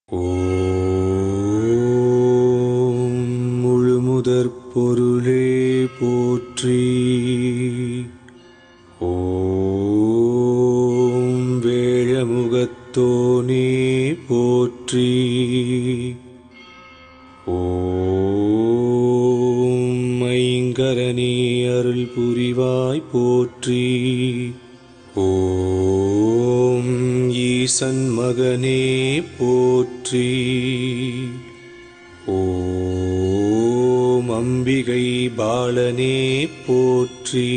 ஓம் முழுமுதற் பொருளே போற்றி. ஓம் வேழமுகத்தோனே போற்றி. ஓம் ஐங்கரனே அருள் புரிவாய் போற்றி. ஓம் ஈசன் மகனே போற்றி. ஓம் அம்பிகை பாலனே போற்றி.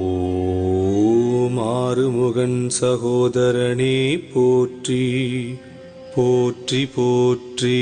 ஓம் ஆறுமுகன் சகோதரனே போற்றி. போற்றி போற்றி.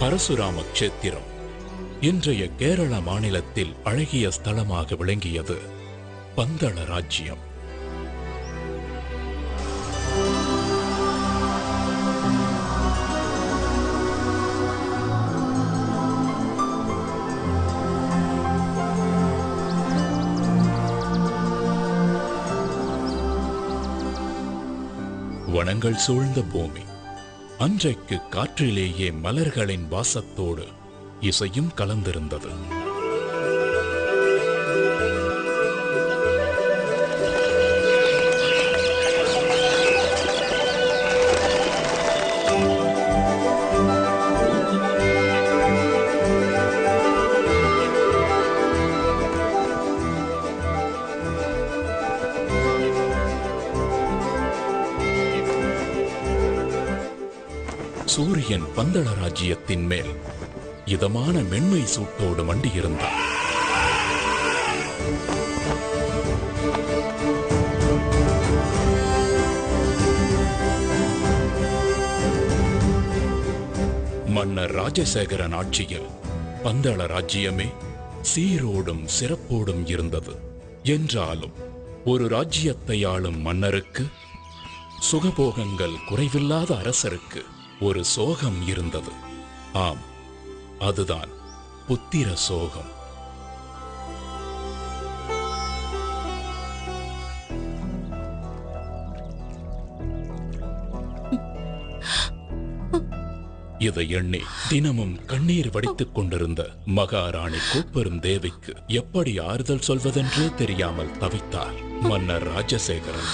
பரசுராம க்ஷேத்திரம் இன்றைய கேரள மாநிலத்தில் அழகிய ஸ்தலமாக விளங்கியது பந்தள ராஜ்யம். வனங்கள் சூழ்ந்த பூமி. அன்றைக்கு காற்றிலேயே மலர்களின் வாசத்தோடு இசையும் கலந்திருந்தது. சூரியன் பந்தள ராஜ்யத்தின் மேல் இதமான மென்மை சூட்டோடு மண்டியிருந்தார். மன்னர் ராஜசேகரன் ஆட்சியில் பந்தள ராஜ்யமே சீரோடும் சிறப்போடும் இருந்தது. என்றாலும் ஒரு ராஜ்யத்தை ஆளும் மன்னருக்கு, சுகபோகங்கள் குறைவில்லாத அரசருக்கு ஒரு சோகம் இருந்தது. ஆம், அதுதான் புத்திர சோகம். இதை எண்ணி தினமும் கண்ணீர் வடித்துக் கொண்டிருந்த மகாராணி கோப்பெரும் தேவிக்கு எப்படி ஆறுதல் சொல்வதென்றே தெரியாமல் தவித்தார் மன்னர் ராஜசேகரன்.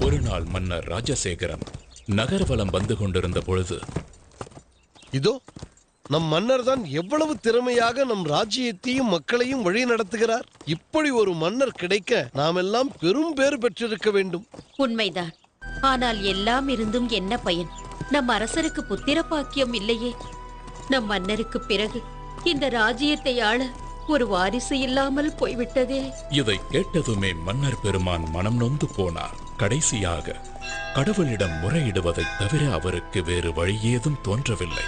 ஒரு நாள் மன்னர் ராஜசேகரன் நகர்வலம் வந்து கொண்டிருந்த பொழுது, இதோ நம் மன்னர் தான் எவ்வளவு திறமையாக நம் ராஜ்யத்தையும் மக்களையும் வழி நடத்துகிறார். இப்படி ஒரு மன்னர் கிடைக்க நாம் எல்லாம் பெரும் பேறு பெற்றிருக்க வேண்டும். உண்மைதான். ஆனால் எல்லாம் இருந்தும் என்ன பயன்? நம் அரசருக்கு புத்திர பாக்கியம் இல்லையே. நம் மன்னருக்கு பிறகு இந்த ராஜ்யத்தை ஆள ஒரு வாரிசு இல்லாமல் போய்விட்டதே. இதை கேட்டதுமே மன்னர் பெருமான் மனம் நொந்து போனார். கடைசியாக கடவுளிடம் முறையிடுவதைத் தவிர அவருக்கு வேறு வழியேதும் தோன்றவில்லை.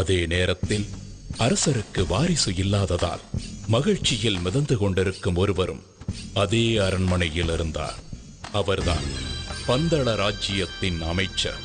அதே நேரத்தில் அரசருக்கு வாரிசு இல்லாததால் மகிழ்ச்சியில் மிதந்து கொண்டிருக்கும் ஒருவரும் அதே அரண்மனையில் இருந்தார். அவர்தான் பந்தள ராஜ்யத்தின் அமைச்சர்.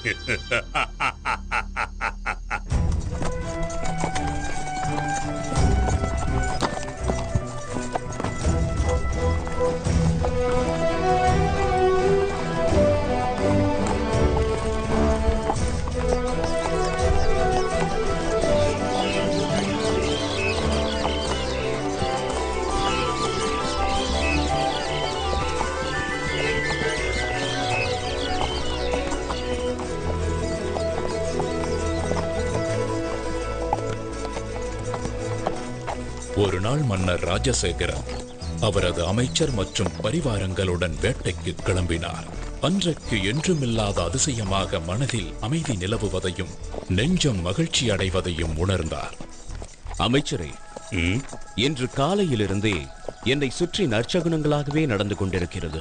ஒரு நாள் மன்னர் ராஜசேகரன் அவரது அமைச்சர் மற்றும் பரிவாரங்களுடன் வேட்டைக்கு கிளம்பினார். அன்றைக்கு என்றுமில்லாத அதிசயமாக மனதில் அமைதி நிலவுவதையும் நெஞ்சம் மகிழ்ச்சி அடைவதையும் உணர்ந்தார். அமைச்சரே, இன்று காலையிலிருந்தே என்னை சுற்றி நற்சகுனங்களாகவே நடந்து கொண்டிருக்கிறது.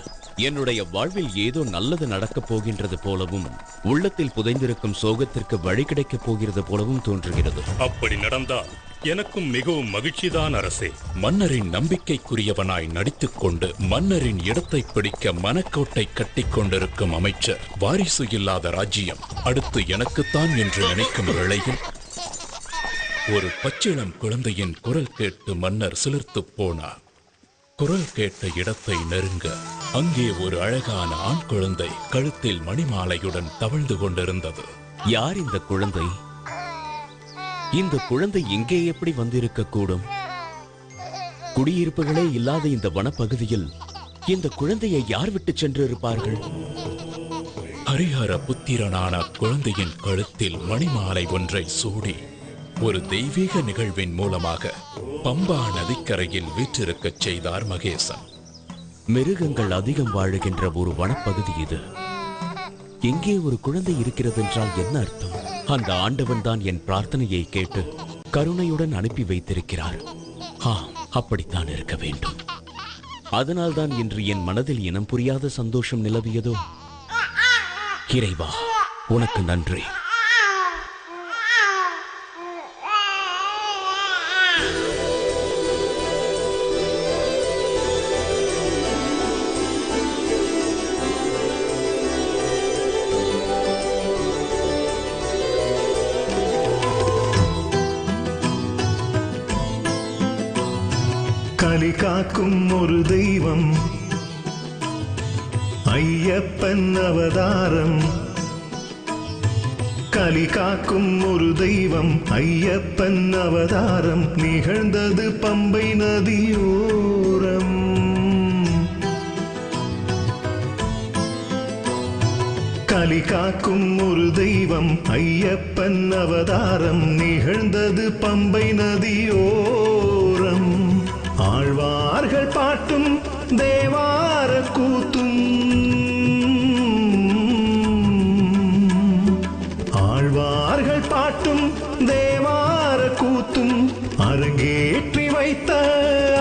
என்னுடைய வாழ்வில் ஏதோ நல்லது நடக்கப் போகின்றது போலவும், உள்ளத்தில் புதைந்திருக்கும் சோகத்திற்கு வழி கிடைக்கப் போகிறது போலவும் தோன்றுகிறது. அப்படி நடந்தால் எனக்கும் மிகவும் மகிழ்ச்சிதான் அரசே. மன்னரின் நம்பிக்கைக்குரியவனாய் நடித்துக் கொண்டு மன்னரின் இடத்தை பிடிக்க மனக்கோட்டை கட்டிக் கொண்டிருக்கும் அமைச்சர், வாரிசு இல்லாத ராஜ்யம் அடுத்து எனக்குத்தான் என்று நினைக்கும் வேளையில் ஒரு பச்சிளம் குழந்தையின் குரல் கேட்டு மன்னர் சிலிர்த்துப் போனார். குரல் கேட்ட இடத்தை நெருங்க அங்கே ஒரு அழகான ஆண் குழந்தை கழுத்தில் மணிமாலையுடன் தவழ்ந்து கொண்டிருந்தது. யார் இந்த குழந்தை? இந்த குழந்தை இங்கே எப்படி வந்திருக்க கூடும்? குடியிருப்புகளே இல்லாத இந்த வனப்பகுதியில் இந்த குழந்தையை யார் விட்டு சென்று இருப்பார்கள்? ஹரிஹர புத்திரனான குழந்தையின் கழுத்தில் மணிமாலை ஒன்றை சூடி ஒரு தெய்வீக நிகழ்வின் மூலமாக பம்பா நதிக்கரையில் வீற்றிருக்கச் செய்தார் மகேசன். மிருகங்கள் அதிகம் வாழுகின்ற ஒரு வனப்பகுதி இது. எங்கே ஒரு குழந்தை இருக்கிறது என்றால் என்ன அர்த்தம்? அந்த ஆண்டவன் தான் என் பிரார்த்தனையை கேட்டு கருணையுடன் அனுப்பி வைத்திருக்கிறார். அப்படித்தான் இருக்க வேண்டும். அதனால்தான் இன்று என் மனதில் இனம் புரியாத சந்தோஷம் நிலவியதோ. இறைவா, உனக்கு நன்றி. கலி காக்கும் ஒரு தெய்வம் ஐயப்பன் அவதாரம். கலி காக்கும் ஒரு தெய்வம் ஐயப்பன் அவதாரம் நிகழ்ந்தது பம்பை நதியோரம். கலி காக்கும் ஒரு தெய்வம் ஐயப்பன் அவதாரம் நிகழ்ந்தது பம்பை நதியோரம். ஆழ்வார்கள் பாட்டும் தேவார கூத்தும், ஆழ்வார்கள் பாட்டும் தேவார கூத்தும் அரங்கேற்றி வைத்த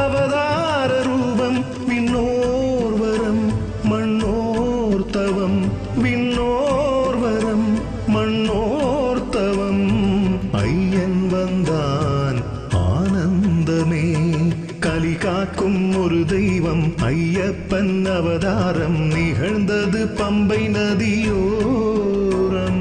அவதார ரூபம். விண்ணோர் வரம் மண்ணோர் தவம், விண்ணோர் வரம் மண்ணோர் தவம். ஐயன் வந்தான் ஆனந்தமே. கலி காக்கும் ஒரு தெய்வம் ஐயப்பன் அவதாரம் நிகழ்ந்தது பம்பை நதியோரம்.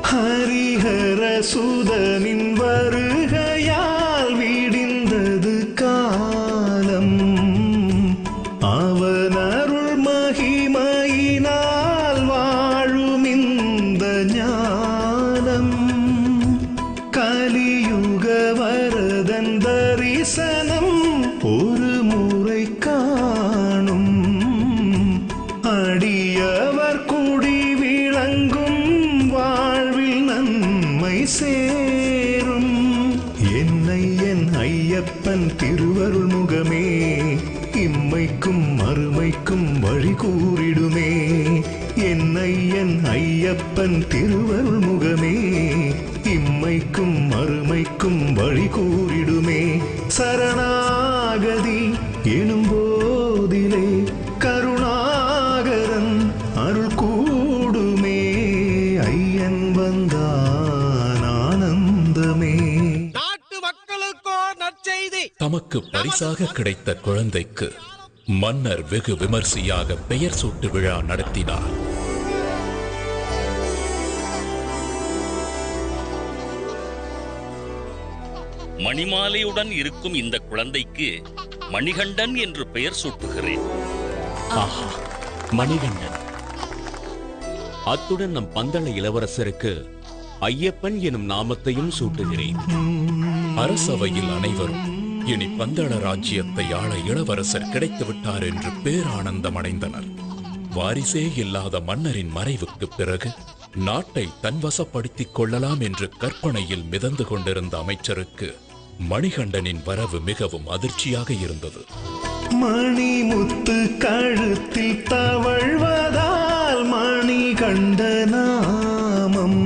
ஹரிஹர சுதனின் வருகையால் விடிந்தது காலம். அவன் அருள் மகிமையினால் வாழும் இந்த ஞானம். கலியுக வரதன் தரிசனம் ஒரு முறை காணும். அடியவர் குடி விளங்கும் வாழ்வில் நன்மை சேரும். என்னை என் ஐயப்பன் திருவருள் முகமே இம்மைக்கும் மறுமைக்கும் வழி கூறிடுமே. என்னை என் ஐயப்பன் திருவருள் முகமே இம்மைக்கும் மறுமைக்கும் வழி கூறிடுமே. சரணாகதி எனும் போதிலே கருணாகரன் அருள் கூடுமே. ஐயன் வந்தான் ஆனந்தமே. நாட்டு மக்களுக்கோ நற்செய்தி. தமக்கு பரிசாக கிடைத்த குழந்தைக்கு மன்னர் வெகு விமர்சையாக பெயர் சூட்டு விழா நடத்தினார். மணிமாலையுடன் இருக்கும் இந்த குழந்தைக்கு மணிகண்டன் என்று பெயர் சூட்டுகிறேன். ஆஹா, மணிகண்டன். அத்துடன் நம் பந்தள இளவரசருக்கு ஐயப்பன் எனும் நாமத்தையும் சூட்டுகிறேன். அரசவையில் அனைவரும் இனி பந்தள ராஜ்யத்தை ஆள இளவரசர் கிடைத்து விட்டார் என்று பேரானந்தம் அடைந்தனர். வாரிசே இல்லாத மன்னரின் மறைவுக்கு பிறகு நாட்டை தன்வசப்படுத்திக் கொள்ளலாம் என்று கற்பனையில் மிதந்து கொண்டிருந்த அமைச்சருக்கு மணிகண்டனின் வரவு மிகவும் அதிர்ச்சியாக இருந்தது. மணிமுத்து கழுத்தில் தவழ்வதால் மணிகண்ட நாமம்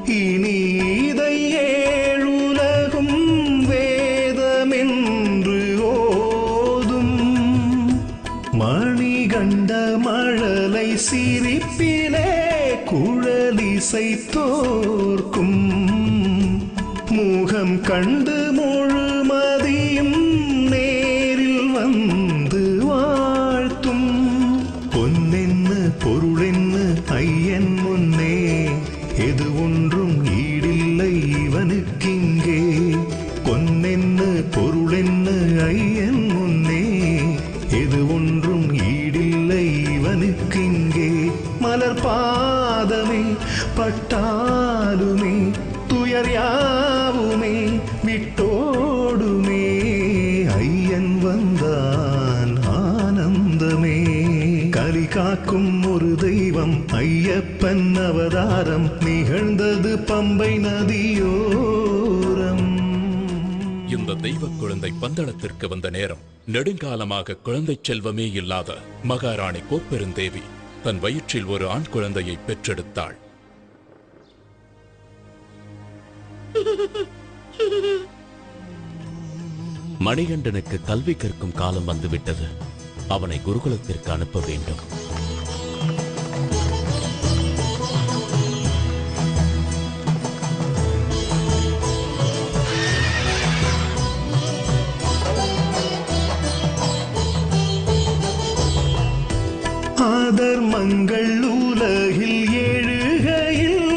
இனி இதை ஏழுலகும் வேதமென்று ஓதும். மணிகண்ட மழலை சிரிப்பிலே குழலிசை தோற்கும். முகம் கண்டு முழுமதியும் நேரில் வந்து வாழ்த்தும். பொன்னென்ன பொருளென்ன ஐயன் முன்னே எது ஒன்றும் ஈடில்லை இவனுக்கிங்கே. பொன்னென்ன பொருளென்ன ஐயன் முன்னே எது ஒன்றும் ஈடில்லை இவனுக்கிங்கே. மலர் பாதமே பட்டாலுமே துயர் யாவுமே விட்டோடுமே. ஐயன் வந்தான் ஆனந்தமே. கலி காக்கும் ஒரு தெய்வம் ஐயப்பன் அவதாரம் நிகழ்ந்தது பம்பை நதியோரம். இந்த தெய்வ குழந்தை பந்தளத்திற்கு வந்த நேரம் நெடுங்காலமாக குழந்தை செல்வமே இல்லாத மகாராணி கோப்பெருந்தேவி தன் வயிற்றில் ஒரு ஆண் குழந்தையை பெற்றெடுத்தாள். மணிகண்டனுக்கு கல்வி கற்கும் காலம் வந்துவிட்டது. அவனை குருகுலத்திற்கு அனுப்ப வேண்டும். ஆதர்மங்கள் உலகில் எழுகையில்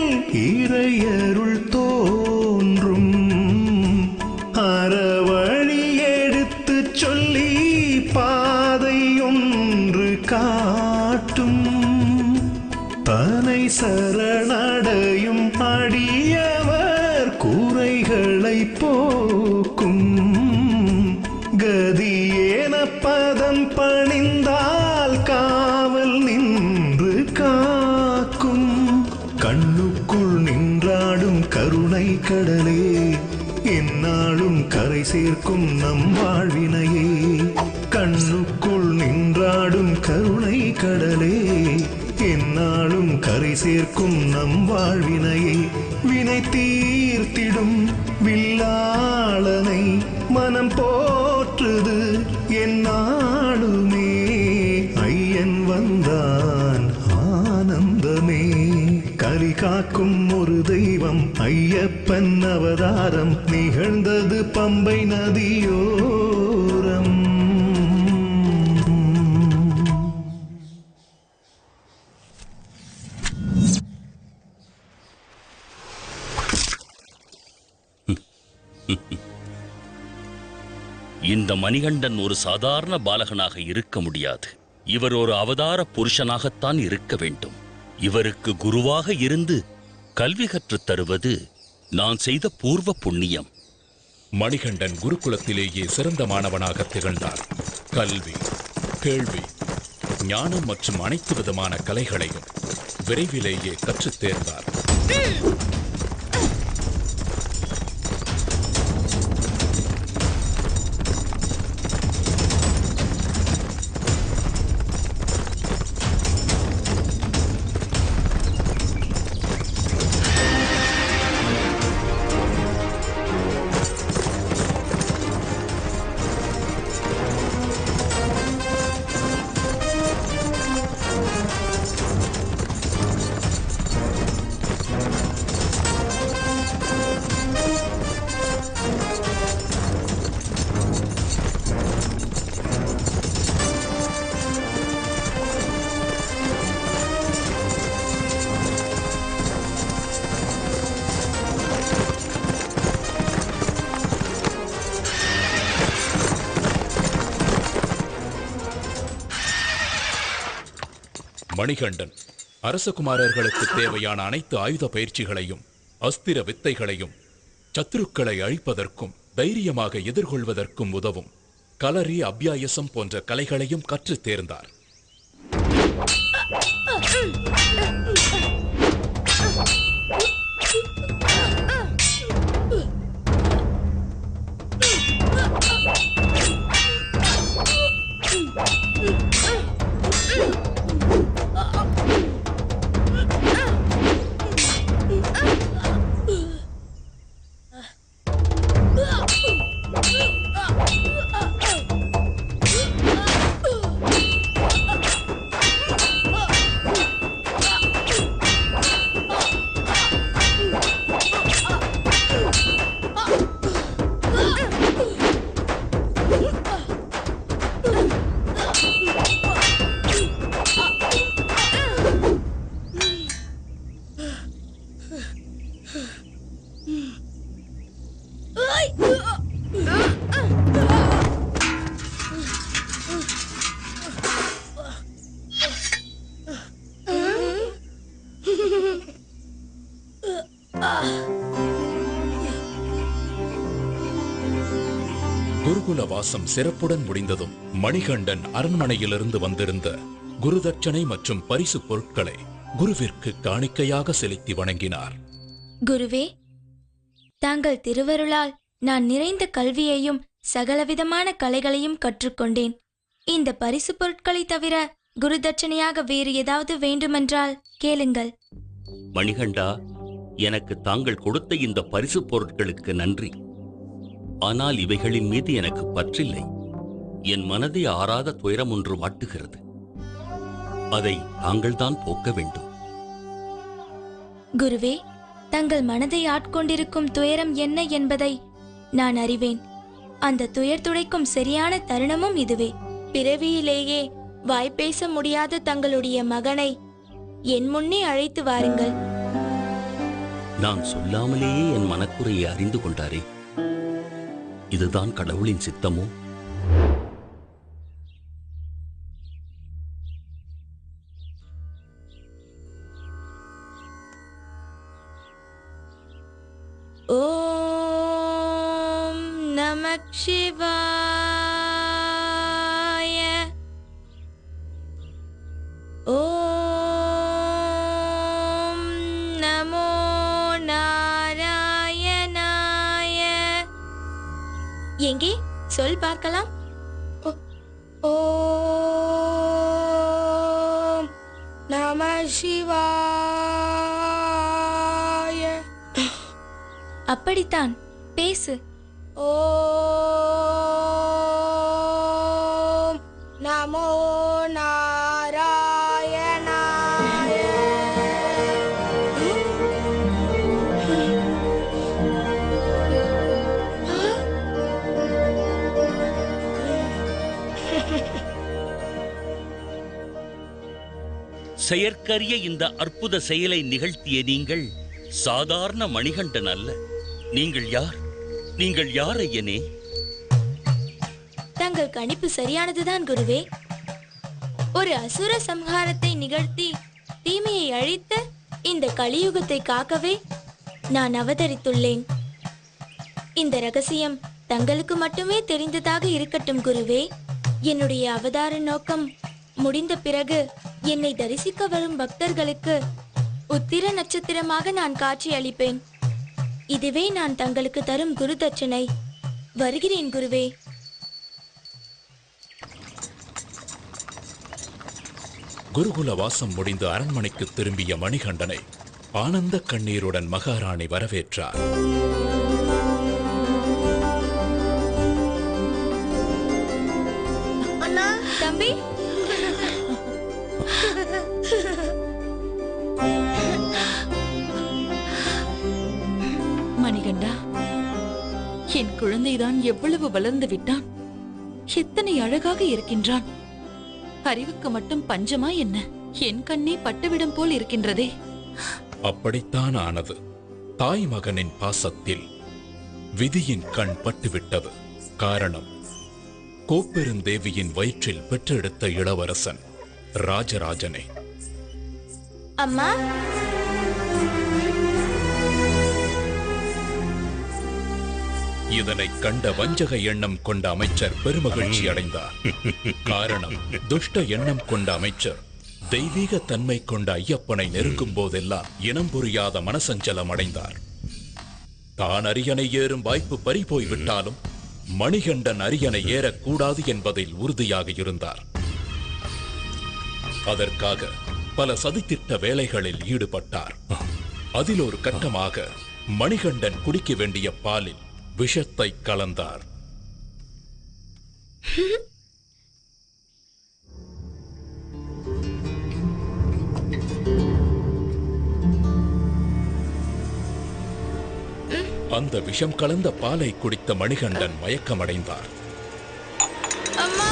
இறையருள் தோன்றும். அறவழி எடுத்து சொல்லி பாதை ஒன்று காட்டும். தனை சரணடையும் அடியவர் குறைகளை போக்கும். கதியேன பதம் பணிந்தால் காவல் நின்று காக்கும். கண்ணுக்குள் நின்றாடும் கருணை கடலே எந்நாளும் கரை சேர்க்கும் நம் வாழ்வினையே. கண்ணுக்குள் நின்றாடும் கருணை கடலே எந்நாளும் கரை சேர்க்கும் நம் வாழ்வினையே. வினை தீர்த்திடும் வில்லாளனை மனம் போற்றுது எந்நாளுமே. ஐயன் வந்தான் ஆனந்தமே. கலி காக்கும் ஒரு தெய்வம் ஐயப்பன் அவதாரம் நிகழ்ந்தது பம்பை நதியோரம். இந்த மணிகண்டன் ஒரு சாதாரண பாலகனாக இருக்க முடியாது. இவர் ஒரு அவதார புருஷனாகத்தான் இருக்க வேண்டும். இவருக்கு குருவாக இருந்து கல்வி கற்றுத் தருவது நான் செய்த பூர்வ புண்ணியம். மணிகண்டன் குருகுலத்திலேயே சிறந்த மாணவனாக திகழ்ந்தார். கல்வி, கேள்வி, ஞானம் மற்றும் அனைத்து விதமான கலைகளையும் விரைவிலேயே கற்றுத் தேர்ந்தார். மணிகண்டன் அரசகுமாரர்களுக்கு தேவையான அனைத்து ஆயுத பயிற்சிகளையும் அஸ்திர வித்தைகளையும் சத்துருக்களை அழிப்பதற்கும் தைரியமாக எதிர்கொள்வதற்கும் உதவும் கலரி அபியாயசம் போன்ற கலைகளையும் கற்றுத் தேர்ந்தார். குருகுல வாசம் சிறப்புடன் முடிந்ததும் மணிகண்டன் அரண்மனையிலிருந்து வந்திருந்த குருதட்சணை மற்றும் பரிசு பொருட்களை குருவிற்கு காணிக்கையாக செலுத்தி வணங்கினார். குருவே, தாங்கள் திருவருளால் நான் நிறைந்த கல்வியையும் சகலவிதமான கலைகளையும் கற்றுக்கொண்டேன். இந்த பரிசு பொருட்களை தவிர குருதட்சணையாக வேறு ஏதாவது வேண்டுமென்றால் கேளுங்கள். மணிகண்டா, எனக்கு தாங்கள் கொடுத்த இந்த பரிசு பொருட்களுக்கு நன்றி. ஆனால் இவைகளின் மீது எனக்கு பற்றில்லை. என் மனதை ஆறாத துயரம் ஒன்று வாட்டுகிறது. அதை தாங்கள்தான் போக்க வேண்டும். குருவே, தங்கள் மனதை ஆட்கொண்டிருக்கும் துயரம் என்ன என்பதை நான் அறிவேன். அந்த துயர் துடைக்கும் சரியான தருணமும் இதுவே. பிறவியிலேயே வாய்ப்பேச முடியாத தங்களுடைய மகனை என் முன்னே அழைத்து வாருங்கள். நான் சொல்லாமலேயே என் மனக்குறையை அறிந்து கொண்டாரே. இதுதான் கடவுளின் சித்தமோ? ஓம் நமக் சிவாய. ஓம் நமோ நாராயணாய. எங்கே சொல் பார்க்கலாம். ஓம் நம சிவாய. அப்படித்தான், பேசு. ஓம் நமோ நாராயணாய. செயற்கரிய இந்த அற்புத செயலை நிகழ்த்திய நீங்கள் சாதாரண மணிகண்டன் அல்ல. நீங்கள் யார்? நீங்கள் யார் ஐயனே? தங்கள் கணிப்பு சரியானதுதான் குருவே. ஒரு அசுர சம்ஹாரத்தை நிகழ்த்தி தீமையை அழித்து இந்த கலியுகத்தை காக்கவே நான் அவதரித்துள்ளேன். இந்த ரகசியம் தங்களுக்கு மட்டுமே தெரிந்ததாக இருக்கட்டும் குருவே. என்னுடைய அவதார நோக்கம் முடிந்த பிறகு என்னை தரிசிக்க வரும் பக்தர்களுக்கு உத்திர நட்சத்திரமாக நான் காட்சி அளிப்பேன். இதுவே நான் தங்களுக்கு தரும் குரு தட்சணை. வருகிறேன் குருவே. குருகுல வாசம் முடிந்து அரண்மனைக்கு திரும்பிய மணிகண்டனை ஆனந்த கண்ணீருடன் மகாராணி வரவேற்றார். அண்ணா, தம்பி. மணிகண்டா, என் குழந்தைதான் எவ்வளவு வளர்ந்து விட்டான். எத்தனை அழகாக இருக்கின்றான். அறிவுக்கு மட்டும் பஞ்சமா என்ன? என் கண்ணே பட்டுவிடும் போல் இருக்கின்றதே. அப்படித்தான் ஆனது. தாய் மகனின் பாசத்தில் விதியின் கண் பட்டுவிட்டது. காரணம், கோப்பெருந்தேவியின் வயிற்றில் பெற்றெடுத்த இளவரசன் ராஜராஜனே. அம்மா, இதனை கண்ட வஞ்சக எண்ணம் கொண்ட அமைச்சர் பெருமகிழ்ச்சி அடைந்தார். காரணம், துஷ்ட எண்ணம் கொண்ட அமைச்சர் தெய்வீக தன்மை கொண்ட ஐயப்பனை நெருங்கும் போதெல்லாம் இனம் புரியாத மனசஞ்சலம் அடைந்தார். தான் அரியணை ஏறும் வாய்ப்பு பறிபோய் விட்டாலும் மணிகண்டன் அரியணை ஏறக்கூடாது என்பதில் உறுதியாக இருந்தார். அதற்காக பல சதித்திட்ட வேலைகளில் ஈடுபட்டார். அதில் ஒரு கட்டமாக மணிகண்டன் குடிக்க வேண்டிய பாலில் விஷத்தை கலந்தார். அந்த விஷம் கலந்த பாலை குடித்த மணிகண்டன் மயக்கமடைந்தார். அம்மா,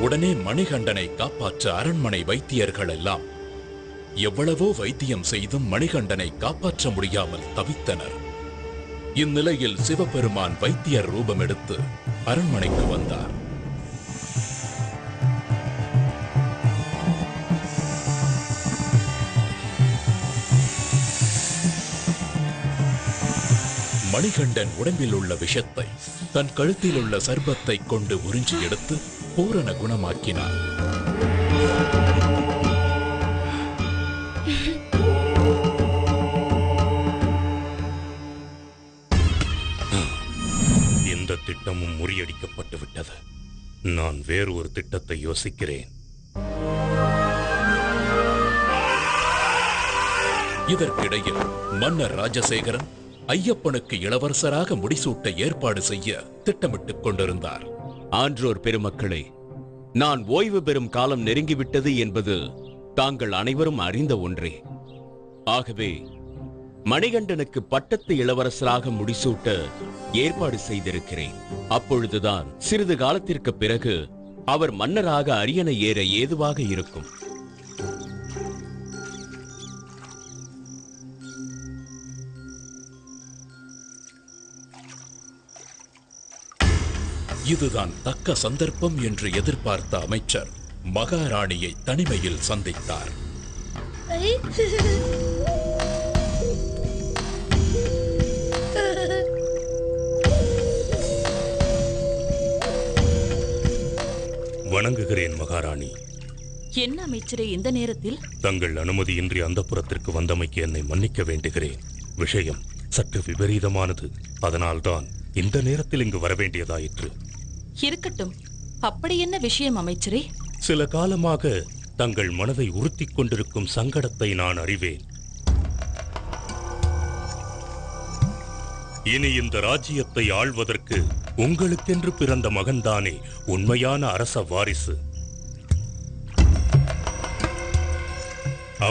உடனே மணிகண்டனை காப்பாற்ற அரண்மனை வைத்தியர்கள் எல்லாம் எவ்வளவோ வைத்தியம் செய்தும் மணிகண்டனை காப்பாற்ற முடியாமல் தவித்தனர். இந்நிலையில் சிவபெருமான் வைத்தியர் ரூபம் எடுத்து அரண்மனைக்கு வந்தார். மணிகண்டன் உடம்பில் உள்ள விஷத்தை தன் கழுத்தில் உள்ள சர்பத்தை கொண்டு உறிஞ்சி எடுத்து பூரண குணமாக்கினார். இந்த திட்டமும் முறியடிக்கப்பட்டு விட்டது. நான் வேறு ஒரு திட்டத்தை யோசிக்கிறேன். இதற்கிடையில் மன்னர் ராஜசேகரன் ஐயப்பனுக்கு இளவரசராக முடிசூட்ட ஏற்பாடு செய்ய திட்டமிட்டுக் கொண்டிருந்தார். ஆன்றோர் பெருமக்களே, நான் ஓய்வு பெறும் காலம் நெருங்கிவிட்டது என்பது தாங்கள் அனைவரும் அறிந்த ஒன்றே. ஆகவே மணிகண்டனுக்கு பட்டத்து இளவரசராக முடிசூட்ட ஏற்பாடு செய்திருக்கிறேன். அப்பொழுதுதான் சிறிது காலத்திற்கு பிறகு அவர் மன்னராக அரியணை ஏற ஏதுவாக இருக்கும். இதுதான் தக்க சந்தர்ப்பம் என்று எதிர்பார்த்த அமைச்சர் மகாராணியை தனிமையில் சந்தித்தார். வணங்குகிறேன் மகாராணி. என்ன அமைச்சரே இந்த நேரத்தில்? தங்கள் அனுமதியின்றி அந்தப்புரத்திற்கு வந்தமைக்கு என்னை மன்னிக்க வேண்டுகிறேன். விஷயம் சற்று விபரீதமானது. அதனால்தான் இந்த நேரத்தில் இங்கு வரவேண்டியதாயிற்று. இருக்கட்டும், அப்படி என்ன விஷயம் அமைச்சரே? சில காலமாக தங்கள் மனதை உறுத்திக் கொண்டிருக்கும் சங்கடத்தை நான் அறிவேன். இனி இந்த ராஜ்யத்தை ஆள்வதற்கு உங்களுக்கென்று பிறந்த மகன்தானே உண்மையான அரச வாரிசு.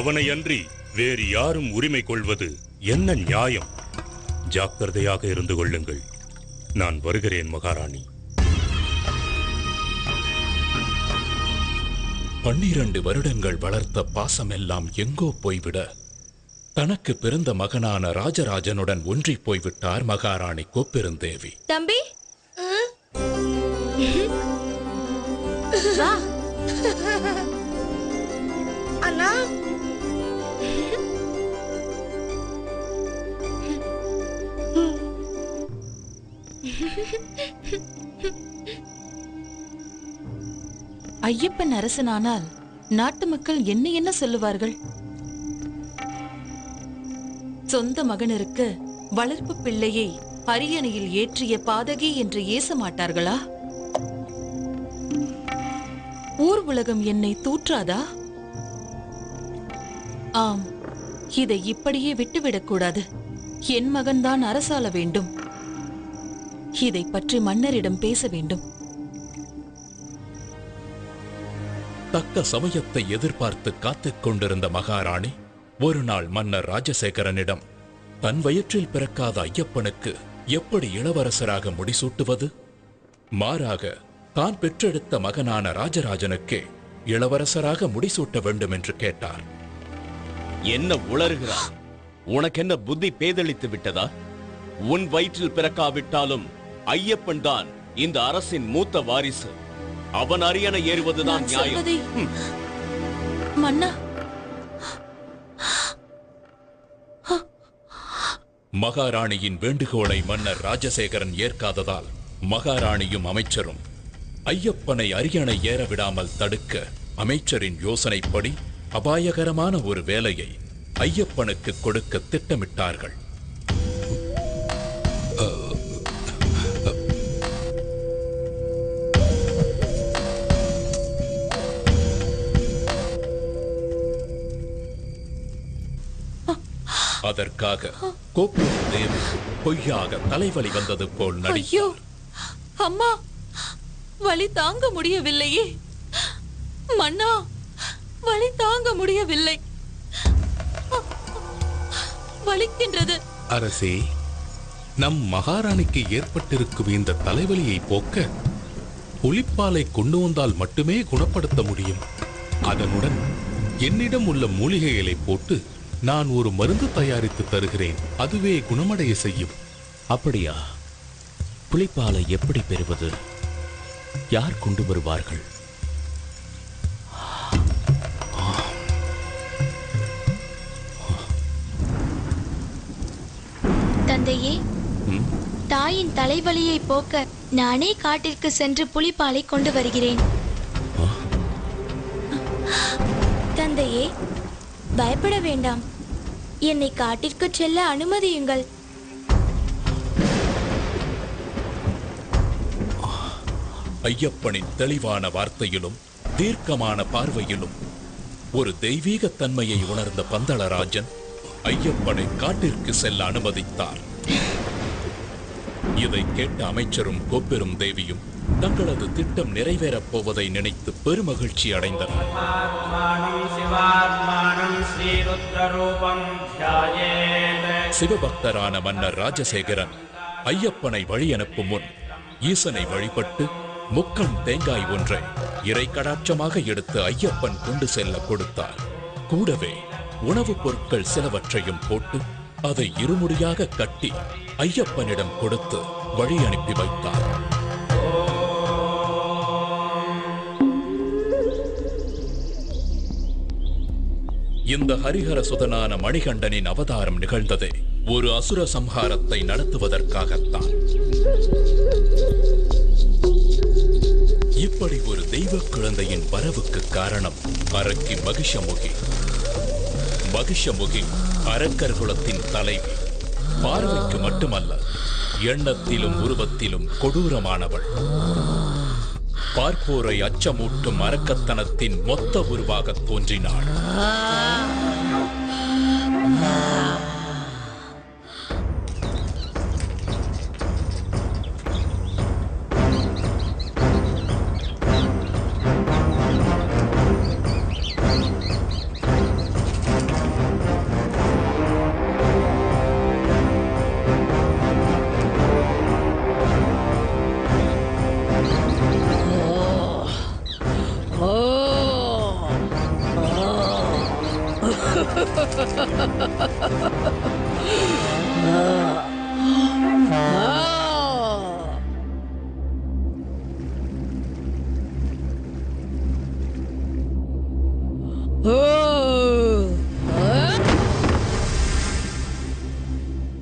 அவனை அன்றி வேறு யாரும் உரிமை கொள்வது என்ன நியாயம்? ஜாக்கிரதையாக இருந்து கொள்ளுங்கள். நான் வருகிறேன் மகாராணி. 12 வருடங்கள் வளர்த்த பாசமெல்லாம் எங்கோ போய்விட தனக்கு பிறந்த மகனான ராஜராஜனுடன் ஒன்றி போய்விட்டார் மகாராணி கோப்பெருந்தேவி. தம்பி, வா. அண்ணா, ஐயப்பன் அரசனானால் நாட்டு மக்கள் என்ன என்ன சொல்லுவார்கள்? சொந்த மகனிற்கு வளர்ப்பு பிள்ளையை அரியணையில் ஏற்றிய பாதகி என்று ஏச மாட்டார்களா? ஊர் உலகம் என்னை தூற்றாதா? ஆம், இதை இப்படியே விட்டுவிடக்கூடாது. என் மகன்தான் அரசாள வேண்டும். இதை பற்றி மன்னரிடம் பேச வேண்டும். தக்க சமயத்தை எதிர்பார்த்து காத்துக் கொண்டிருந்த மகாராணி ஒரு நாள் மன்னர் ராஜசேகரனிடம் தன் வயிற்றில் பிறக்காத ஐயப்பனுக்கு எப்படி இளவரசராக முடிசூட்டுவது, மாறாக தான் பெற்றெடுத்த மகனான ராஜராஜனுக்கே இளவரசராக முடிசூட்ட வேண்டும் என்று கேட்டார். என்ன உளறுகிறார்? உனக்கென்ன புத்தி பேதளித்து விட்டதா? உன் வயிற்றில் பிறக்காவிட்டாலும் ஐயப்பன் தான் இந்த அரசின் மூத்த வாரிசு. அவன் அரியணை ஏறுவதுதான் நான் நியாயம். சொல்வதை- மன்னா, மகாராணியின் வேண்டுகோளை மன்னர் ராஜசேகரன் ஏற்காததால் மகாராணியும் அமைச்சரும் ஐயப்பனை அரியணை ஏற விடாமல் தடுக்க அமைச்சரின் யோசனைப்படி அபாயகரமான ஒரு வேலையை ஐயப்பனுக்கு கொடுக்க திட்டமிட்டார்கள். அதற்காக கோப்பூர் தேவி பொய்யாக தலைவலி வந்தது போல் ஐயோ நடித்தார். அம்மா, வலி தாங்க முடியவில்லையே. மன்னா, வலி தாங்க முடியவில்லை. வலிக்கின்றது. அரசே, நம் மகாராணிக்கு ஏற்பட்டிருக்கும் இந்த தலைவலியை போக்க புலிப்பாலை கொண்டு வந்தால் மட்டுமே குணப்படுத்த முடியும். அதனுடன் என்னிடம் உள்ள மூலிகைகளை போட்டு நான் ஒரு மருந்து தயாரித்து தருகிறேன். அதுவே குணமடைய செய்யும். அப்படியா? புலிப்பாலை எப்படி பெறுவது? யார் கொண்டு வருவார்கள்? தந்தையே, தாயின் தலைவலியை போக்க நானே காட்டிற்கு சென்று புலிப்பாலை கொண்டு வருகிறேன். தந்தையே, பயப்பட வேண்டாம். என்னை காட்டிற்கு செல்ல அனுமதியுங்கள். ஐயப்பனின் தெளிவான வார்த்தையிலும் தீர்க்கமான பார்வையிலும் ஒரு தெய்வீக தன்மையை உணர்ந்த பந்தளராஜன் ஐயப்பனை காட்டிற்கு செல்ல அனுமதித்தார். இதை கேட்ட அமைச்சரும் கோப்பெரும் தேவியும் தங்களது திட்டம் நிறைவேறப் போவதை நினைத்து பெருமகிழ்ச்சி அடைந்தனர். சிவபக்தரான மன்னர் ராஜசேகரன் ஐயப்பனை வழி அனுப்பும் முன் ஈசனை வழிபட்டு முக்கண் தேங்காய் ஒன்றை இறை கடாட்சமாக எடுத்து ஐயப்பன் கொண்டு செல்ல கொடுத்தார். கூடவே உணவுப் பொருட்கள் சிலவற்றையும் போட்டு அதை இருமுடியாக கட்டி ஐயப்பனிடம் கொடுத்து வழி அனுப்பி வைத்தார். இந்த ஹரிஹர சுதனான மணிகண்டனின் அவதாரம் நிகழ்ந்ததே ஒரு அசுர சம்ஹாரத்தை நடத்துவதற்காகத்தான். இப்படி ஒரு தெய்வ குழந்தையின் வரவுக்கு காரணம் அரக்கி மகிஷமுகி. மகிஷமுகி அரக்கர் குலத்தின் தலைவி. பார்வைக்கு மட்டுமல்ல, எண்ணத்திலும் உருவத்திலும் கொடூரமானவள். பார்ப்போரை அச்சமூட்டும் அரக்கத்தனத்தின் மொத்த உருவாக தோன்றினாள்.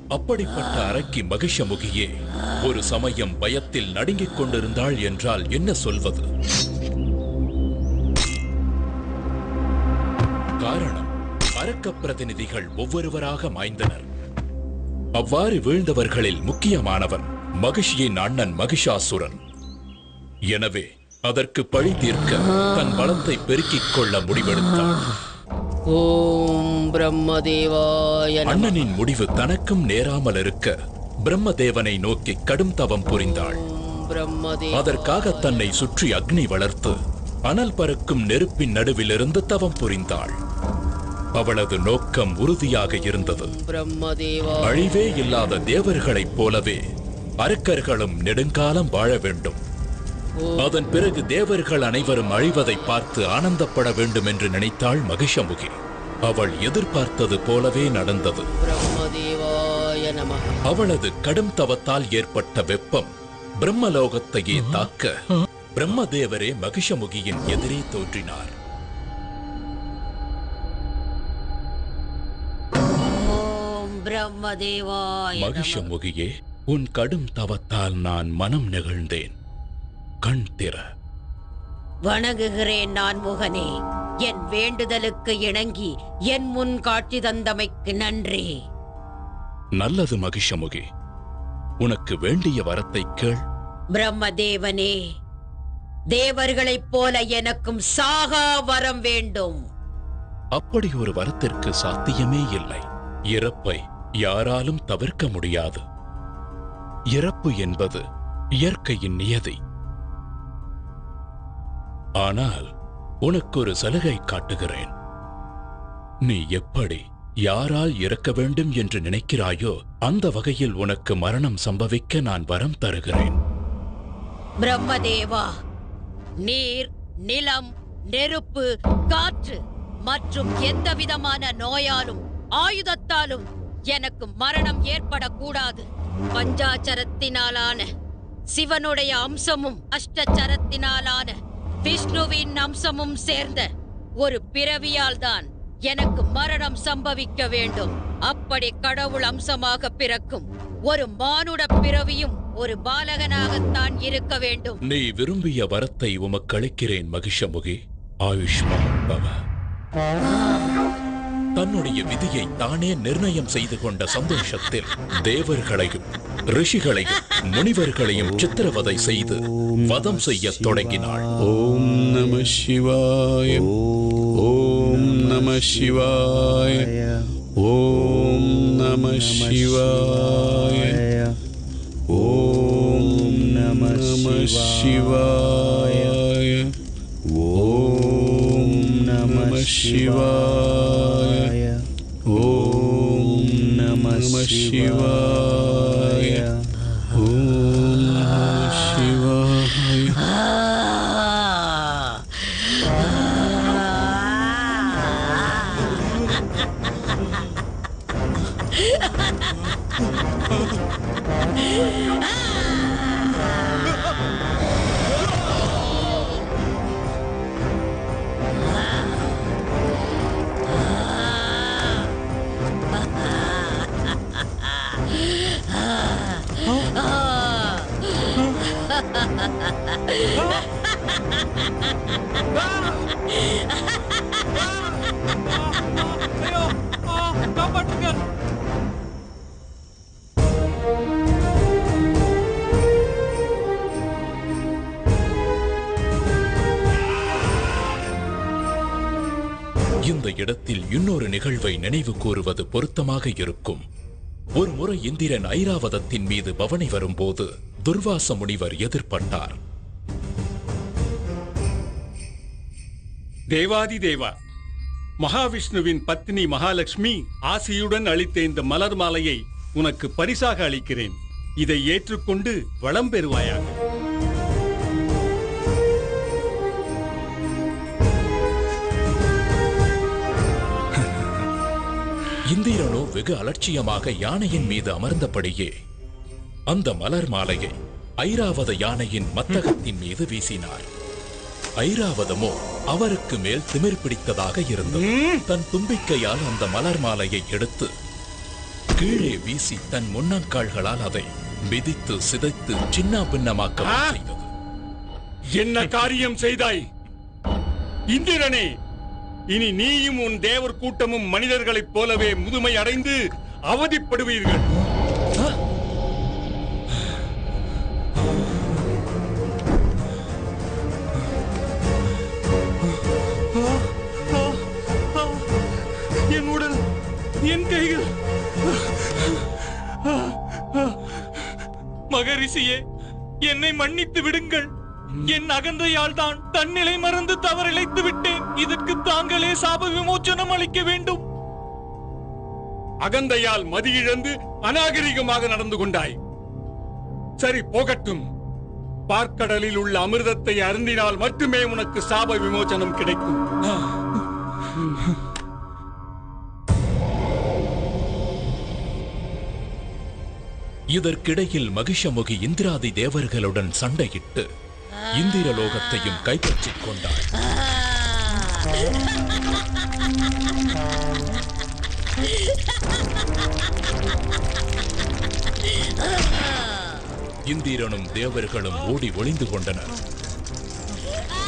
அப்படிப்பட்ட அரக்கி மகிஷமுகியே ஒரு சமயம் பயத்தில் நடுங்கிக் கொண்டிருந்தாள் என்றால் என்ன சொல்வது? காரணம், அரக்க பிரதிநிதிகள் ஒவ்வொருவராக மாய்ந்தனர். அவ்வாறு வீழ்ந்தவர்களில் முக்கியமானவன் மகிஷியின் அண்ணன் மகிஷாசுரன். எனவே அதற்கு பழி தீர்க்க தன் பலத்தை பெருக்கிக் கொள்ள முடிவெடுத்தான். ஓம் பிரம்மதேவாய நமः. அண்ணனின் முடிவு தனக்கும் நேராமல் இருக்க பிரம்மதேவனை நோக்கி கடும் தவம் புரிந்தாள். அதற்காக தன்னை சுற்றி அக்னி வளர்த்து அனல் பறக்கும் நெருப்பின் நடுவிலிருந்து தவம் புரிந்தாள். அவளது நோக்கம் உறுதியாக இருந்தது. அழிவே இல்லாத தேவர்களைப் போலவே அரக்கர்களும் நெடுங்காலம் வாழ வேண்டும். அதன் பிறகு தேவர்கள் அனைவரும் அழிவதை பார்த்து ஆனந்தப்பட வேண்டும் என்று நினைத்தாள் மகிஷமுகி. அவள் எதிர்பார்த்தது போலவே நடந்தது. அவளது கடும் தவத்தால் ஏற்பட்ட வெப்பம் பிரம்மலோகத்தையே தாக்க பிரம்மதேவரே மகிஷமுகியின் எதிரே தோன்றினார். ஓம் பிரம்மதேவாய நமः. மகிஷமுகியே, உன் கடும் தவத்தால் நான் மனம் நெகிழ்ந்தேன். கண் திற. வணங்குகிறேன் நான் முகனே. என் வேண்டுதலுக்கு இணங்கி என் முன் காட்சி தந்தமைக்கு நன்றி. நல்லது மகிஷமுகி, உனக்கு வேண்டிய வரத்தை கேள். பிரம்மதேவனே, தேவர்களைப் போல எனக்கும் சாகா வரம் வேண்டும். அப்படி ஒரு வரத்திற்கு சாத்தியமே இல்லை. இறப்பை யாராலும் தவிர்க்க முடியாது. இறப்பு என்பது இயற்கையின் நியதி. ஆனால் உனக்கு ஒரு சலுகை காட்டுகிறேன். நீ எப்படி யாரால் இறக்க வேண்டும் என்று நினைக்கிறாயோ அந்த வகையில் உனக்கு மரணம் சம்பவிக்க நான் வரம் தருகிறேன். பிரம்மதேவா, நீர், நிலம், நெருப்பு, காற்று மற்றும் எந்த விதமான நோயாலும் ஆயுதத்தாலும் எனக்கு மரணம் ஏற்படக்கூடாது. பஞ்சாச்சரத்தினாலான சிவனுடைய அம்சமும் அஷ்டச்சரத்தினாலான விஷ்ணுவின் அம்சமும் சேர்ந்த ஒரு பிறவியால் தான் எனக்கு மரணம் சம்பவிக்க வேண்டும். அப்படி கடவுள் அம்சமாக பிறக்கும் ஒரு மானுட பிறவியும் ஒரு பாலகனாகத்தான் இருக்க வேண்டும். நீ விரும்பிய வரத்தை உமக்கு அளிக்கிறேன் மகிஷமுகி. ஆயுஷ்மான் பவ. தன்னுடைய விதியை தானே நிர்ணயம் செய்து கொண்ட சந்தோஷத்தில் தேவர்களையும் ரிஷிகளையும் முனிவர்களையும் சித்திரவதை செய்து வதம் செய்ய தொடங்கினாள். ஓம் நம சிவாய. ஓம் நம சிவாய. ஓம் நம சிவாய. ஓம் நம சிவாய. ஓம் நம சிவாய. ஓம் நம சிவாய. ஓம் நம சிவாய. இந்த இடத்தில் இன்னொரு நிகழ்வை நினைவு கூறுவது பொருத்தமாக இருக்கும். ஒரு முறை இந்திரன் ஐராவதத்தின் மீது பவனி வரும்போது துர்வாச முனிவர் எதிர்பட்டார். தேவாதி தேவா, மகாவிஷ்ணுவின் பத்னி மகாலட்சுமி ஆசியுடன் அளித்த இந்த மலர் மாலையை உனக்கு பரிசாக அளிக்கிறேன். இதை ஏற்றுக்கொண்டு வளம் பெறுவாயாக. இந்திரனோ வெகு அலட்சியமாக யானையின் மீது அமர்ந்தபடியே அந்த மலர் மாலையை ஐராவத யானையின் மத்தகத்தின் மீது வீசினார். ஐராவதமோ அவருக்கு மேல் திமிர் பிடித்ததாக இருந்தது. தன் தும்பிக்கையால் அந்த மலர் மாலையை எடுத்து கீழே வீசி தன் முன்னங்கால்களால் அதை மிதித்து சிதைத்து சின்ன பின்னமாக்க செய்தது. என்ன காரியம் செய்தாய் இந்திரனே? இனி நீயும் உன் தேவர் கூட்டமும் மனிதர்களைப் போலவே முதுமை அடைந்து அவதிப்படுவீர்கள். என் உடல், என் கைகள். மகரிஷியே, என்னை மன்னித்து விடுங்கள். என் அகந்தையால் தான் தன்னிலை மறந்து தவறிழைத்து விட்டேன். இதற்கு தாங்களே சாப விமோச்சனம் அளிக்க வேண்டும். அகந்தையால் மதியிழந்து அநாகரிகமாக நடந்து கொண்டாய். சரி, போகட்டும். பார்க்கடலில் உள்ள அமிர்தத்தை அருந்தினால் மட்டுமே உனக்கு சாப விமோச்சனம் கிடைக்கும். இதற்கிடையில் மகிஷமுகி இந்திராதி தேவர்களுடன் சண்டையிட்டு இந்திரலோகத்தையும் கைப்பற்றிக் கொண்டார். இந்திரனும் தேவர்களும் ஓடி ஒளிந்து கொண்டனர்.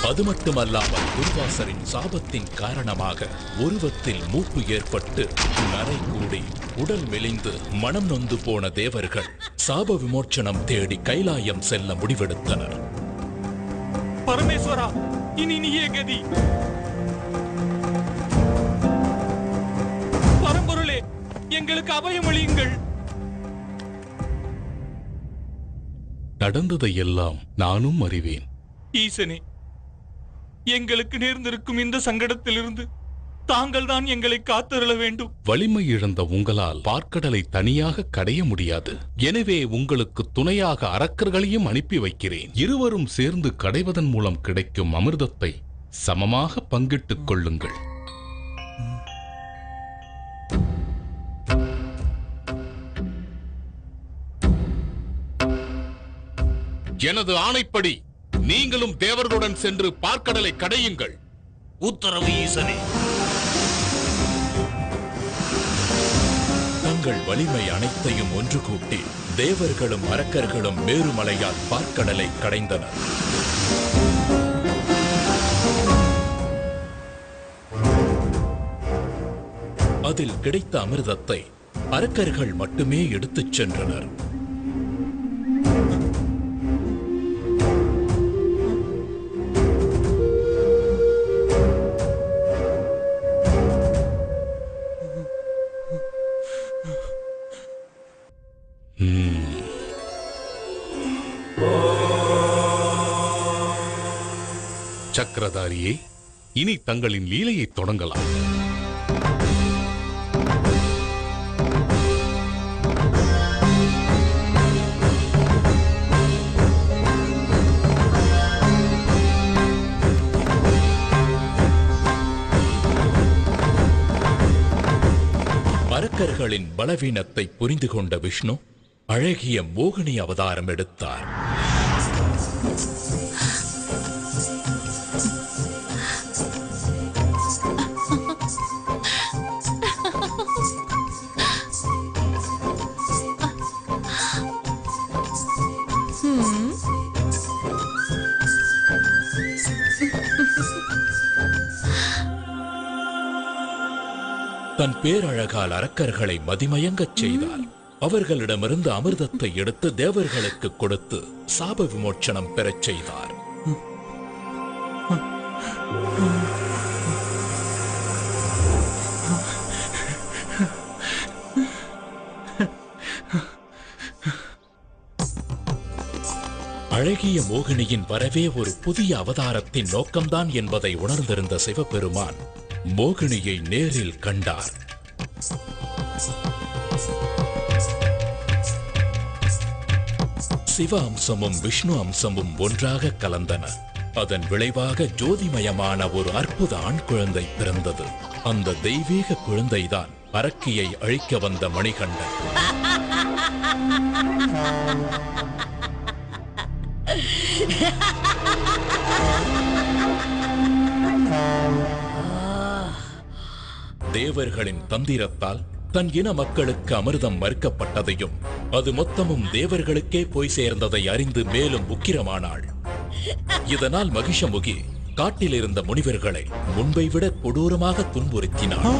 அது மட்டுமல்லாமல் துர்வாசரின் சாபத்தின் காரணமாக உருவத்தில் மூப்பு ஏற்பட்டு நரை கூடி உடல் மெலிந்து மனம் நொந்து போன தேவர்கள் சாப விமோச்சனம் தேடி கைலாயம் செல்ல முடிவெடுத்தனர். பரமேஸ்வரா, இனி நீயே கதி. பரம்பொருளே, எங்களுக்கு அபயமளியுங்கள். நடந்ததையெல்லாம் நானும் அறிவேன். ஈசனே, எங்களுக்கு நேர்ந்திருக்கும் இந்த சங்கடத்திலிருந்து தாங்கள் தான் எங்களை காத்தருள வேண்டும். வலிமை இழந்த உங்களால் பார்க்கடலை தனியாக கடைய முடியாது. எனவே உங்களுக்கு துணையாக அரக்கர்களையும் அனுப்பி வைக்கிறேன். இருவரும் சேர்ந்து கடைவதன் மூலம் கிடைக்கும் அமிர்தத்தை சமமாக பங்கிட்டுக் கொள்ளுங்கள். எனது ஆணைப்படி நீங்களும் தேவர்களுடன் சென்று பார்க்கடலை கடையுங்கள். உத்தரவு ஈசனே. தங்கள் வலிமை அனைத்தையும் ஒன்று கூட்டி தேவர்களும் அரக்கர்களும் மேருமலையால் பார்க்கடலை கடைந்தனர். அதில் கிடைத்த அமிர்தத்தை அரக்கர்கள் மட்டுமே எடுத்துச் சென்றனர். சக்கரதாரியே, இனி தங்களின் லீலையை தொடங்கலாம். அரக்கர்களின் பலவீனத்தை புரிந்து கொண்ட விஷ்ணு அழகிய மோகினி அவதாரம் எடுத்தார். தன் பேரழகால் அரக்கர்களை மதிமயங்கச் செய்தார். அவர்களிடமிருந்து அமிர்தத்தை எடுத்து தேவர்களுக்கு கொடுத்து சாப விமோச்சனம் பெறச் செய்தார். அழகிய மோகினியின் வரவே ஒரு புதிய அவதாரத்தின் நோக்கம்தான் என்பதை உணர்ந்திருந்த சிவபெருமான் மோகினியை நேரில் கண்டார். சிவ அம்சமும் விஷ்ணு அம்சமும் ஒன்றாக கலந்தன. அதன் விளைவாக ஜோதிமயமான ஒரு அற்புத ஆண் குழந்தை பிறந்தது. அந்த தெய்வீக குழந்தைதான் அரக்கியை அழிக்க வந்த மணிகண்டன். தேவர்களின் தந்திரத்தால் தன் இன மக்களுக்கு அமிர்தம் மறுக்கப்பட்டதையும் அது மொத்தமும் தேவர்களுக்கே போய் சேர்ந்ததை அறிந்து மேலும் உக்கிரமானாள். இதனால் மகிஷமுகி காட்டில் இருந்த முனிவர்களை முன்பை விட கொடூரமாக துன்புறுத்தினாள்.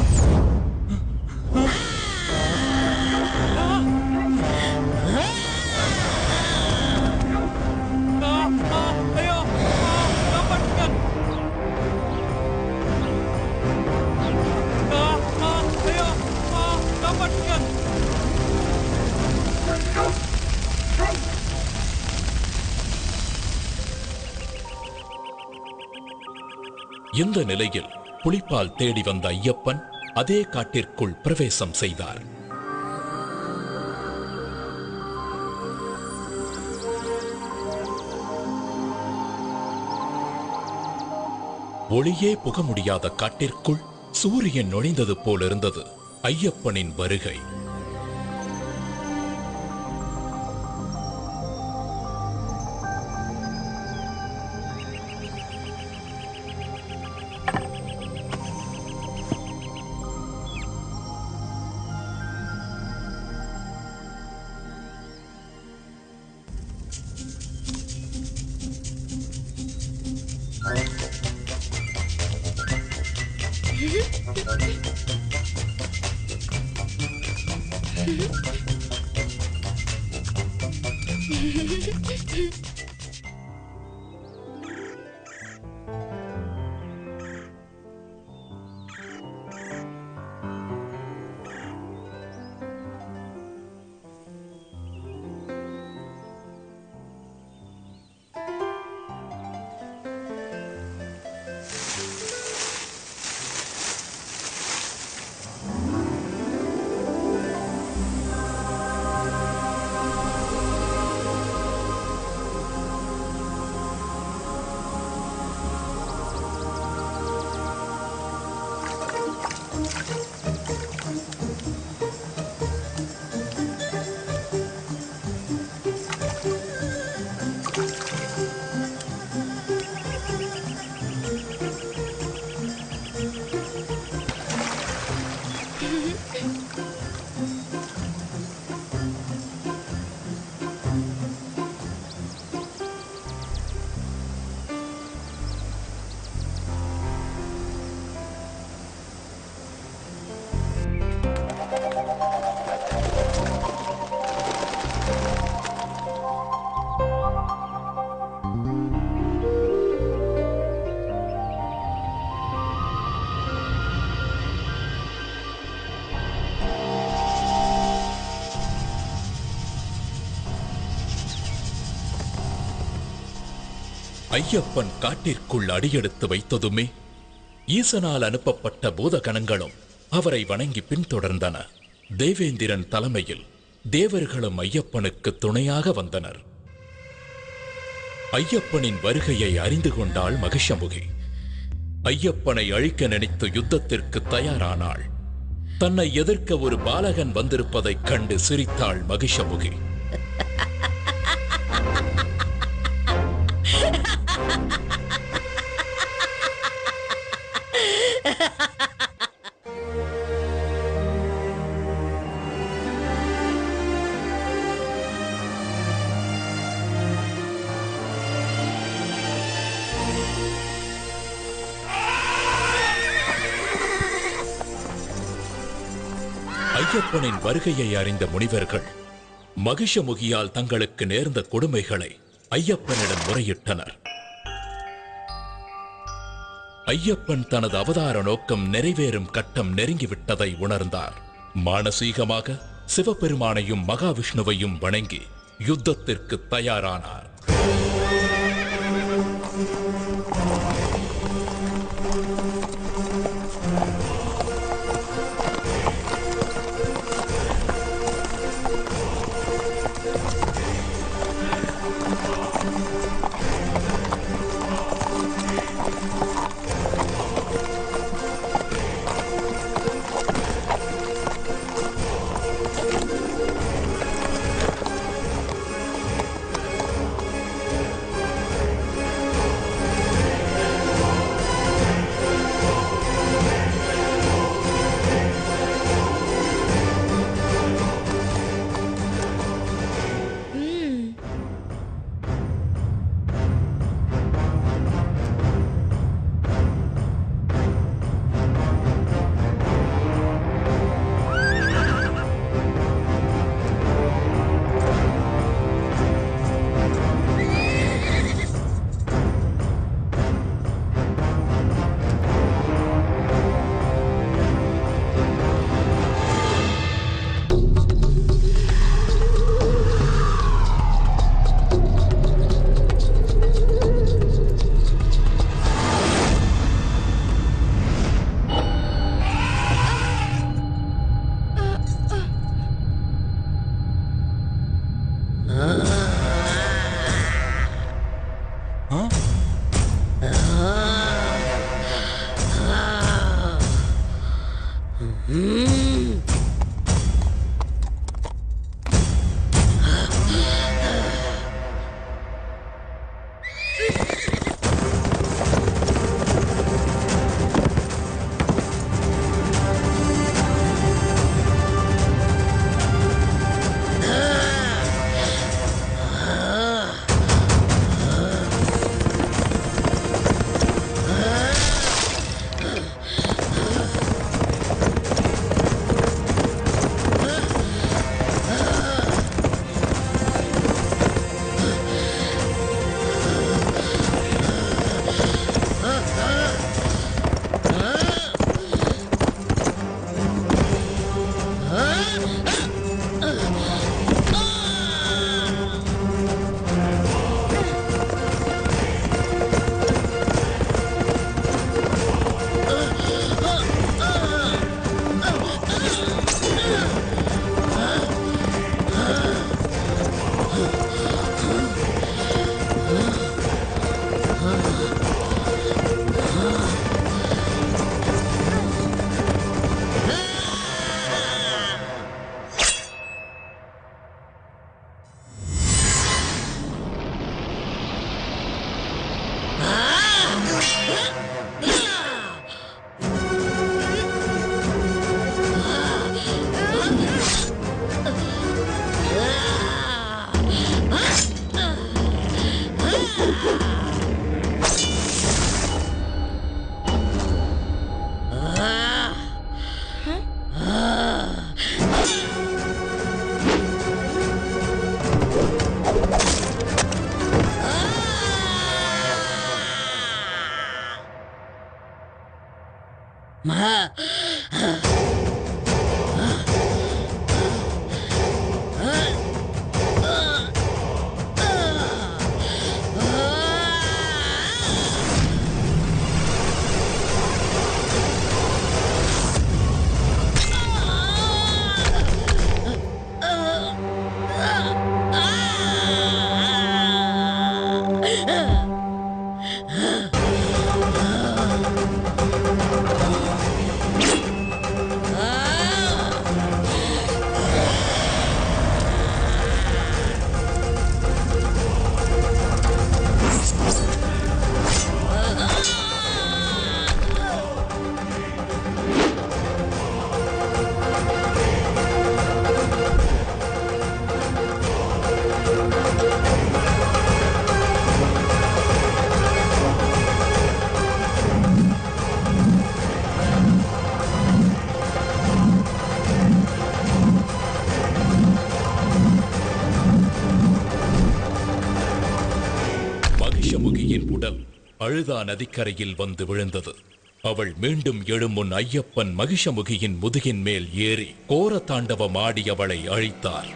இந்த நிலையில் புலிப்பால் தேடி வந்த ஐயப்பன் அதே காட்டிற்குள் பிரவேசம் செய்தார். ஒளியே புக முடியாத காட்டிற்குள் சூரியன் நுழைந்தது போல் இருந்தது ஐயப்பனின் வருகை. ஐயப்பன் காட்டிற்குள் அடியெடுத்து வைத்ததுமே ஈசனால் அனுப்பப்பட்ட பூதகணங்களும் அவரை வணங்கி பின்தொடர்ந்தன. தேவேந்திரன் தலைமையில் தேவர்களும் ஐயப்பனுக்கு துணையாக வந்தனர். ஐயப்பனின் வருகையை அறிந்து கொண்டாள் மகிஷமுகி. ஐயப்பனை அழிக்க நினைத்து யுத்தத்திற்கு தயாரானாள். தன்னை எதிர்க்க ஒரு பாலகன் வந்திருப்பதைக் கண்டு சிரித்தாள் மகிஷமுகி. ஐயப்பனின் வருகையை அறிந்த முனிவர்கள் மகிஷமுகியால் தங்களுக்கு நேர்ந்த கொடுமைகளை ஐயப்பனிடம் முறையிட்டனர். ஐயப்பன் தனது அவதார நோக்கம் நிறைவேறும் கட்டம் நெருங்கிவிட்டதை உணர்ந்தார். மானசீகமாக சிவபெருமானையும் மகாவிஷ்ணுவையும் வணங்கி யுத்தத்திற்கு தயாரானார். மகிஷமுகியின் உடல் அழுதா நதிக்கரையில் வந்து விழுந்தது. அவள் மீண்டும் எழும் முன் ஐயப்பன் மகிஷமுகியின் முதுகின் மேல் ஏறி கோர தாண்டவமாடி அவளை அழித்தார்.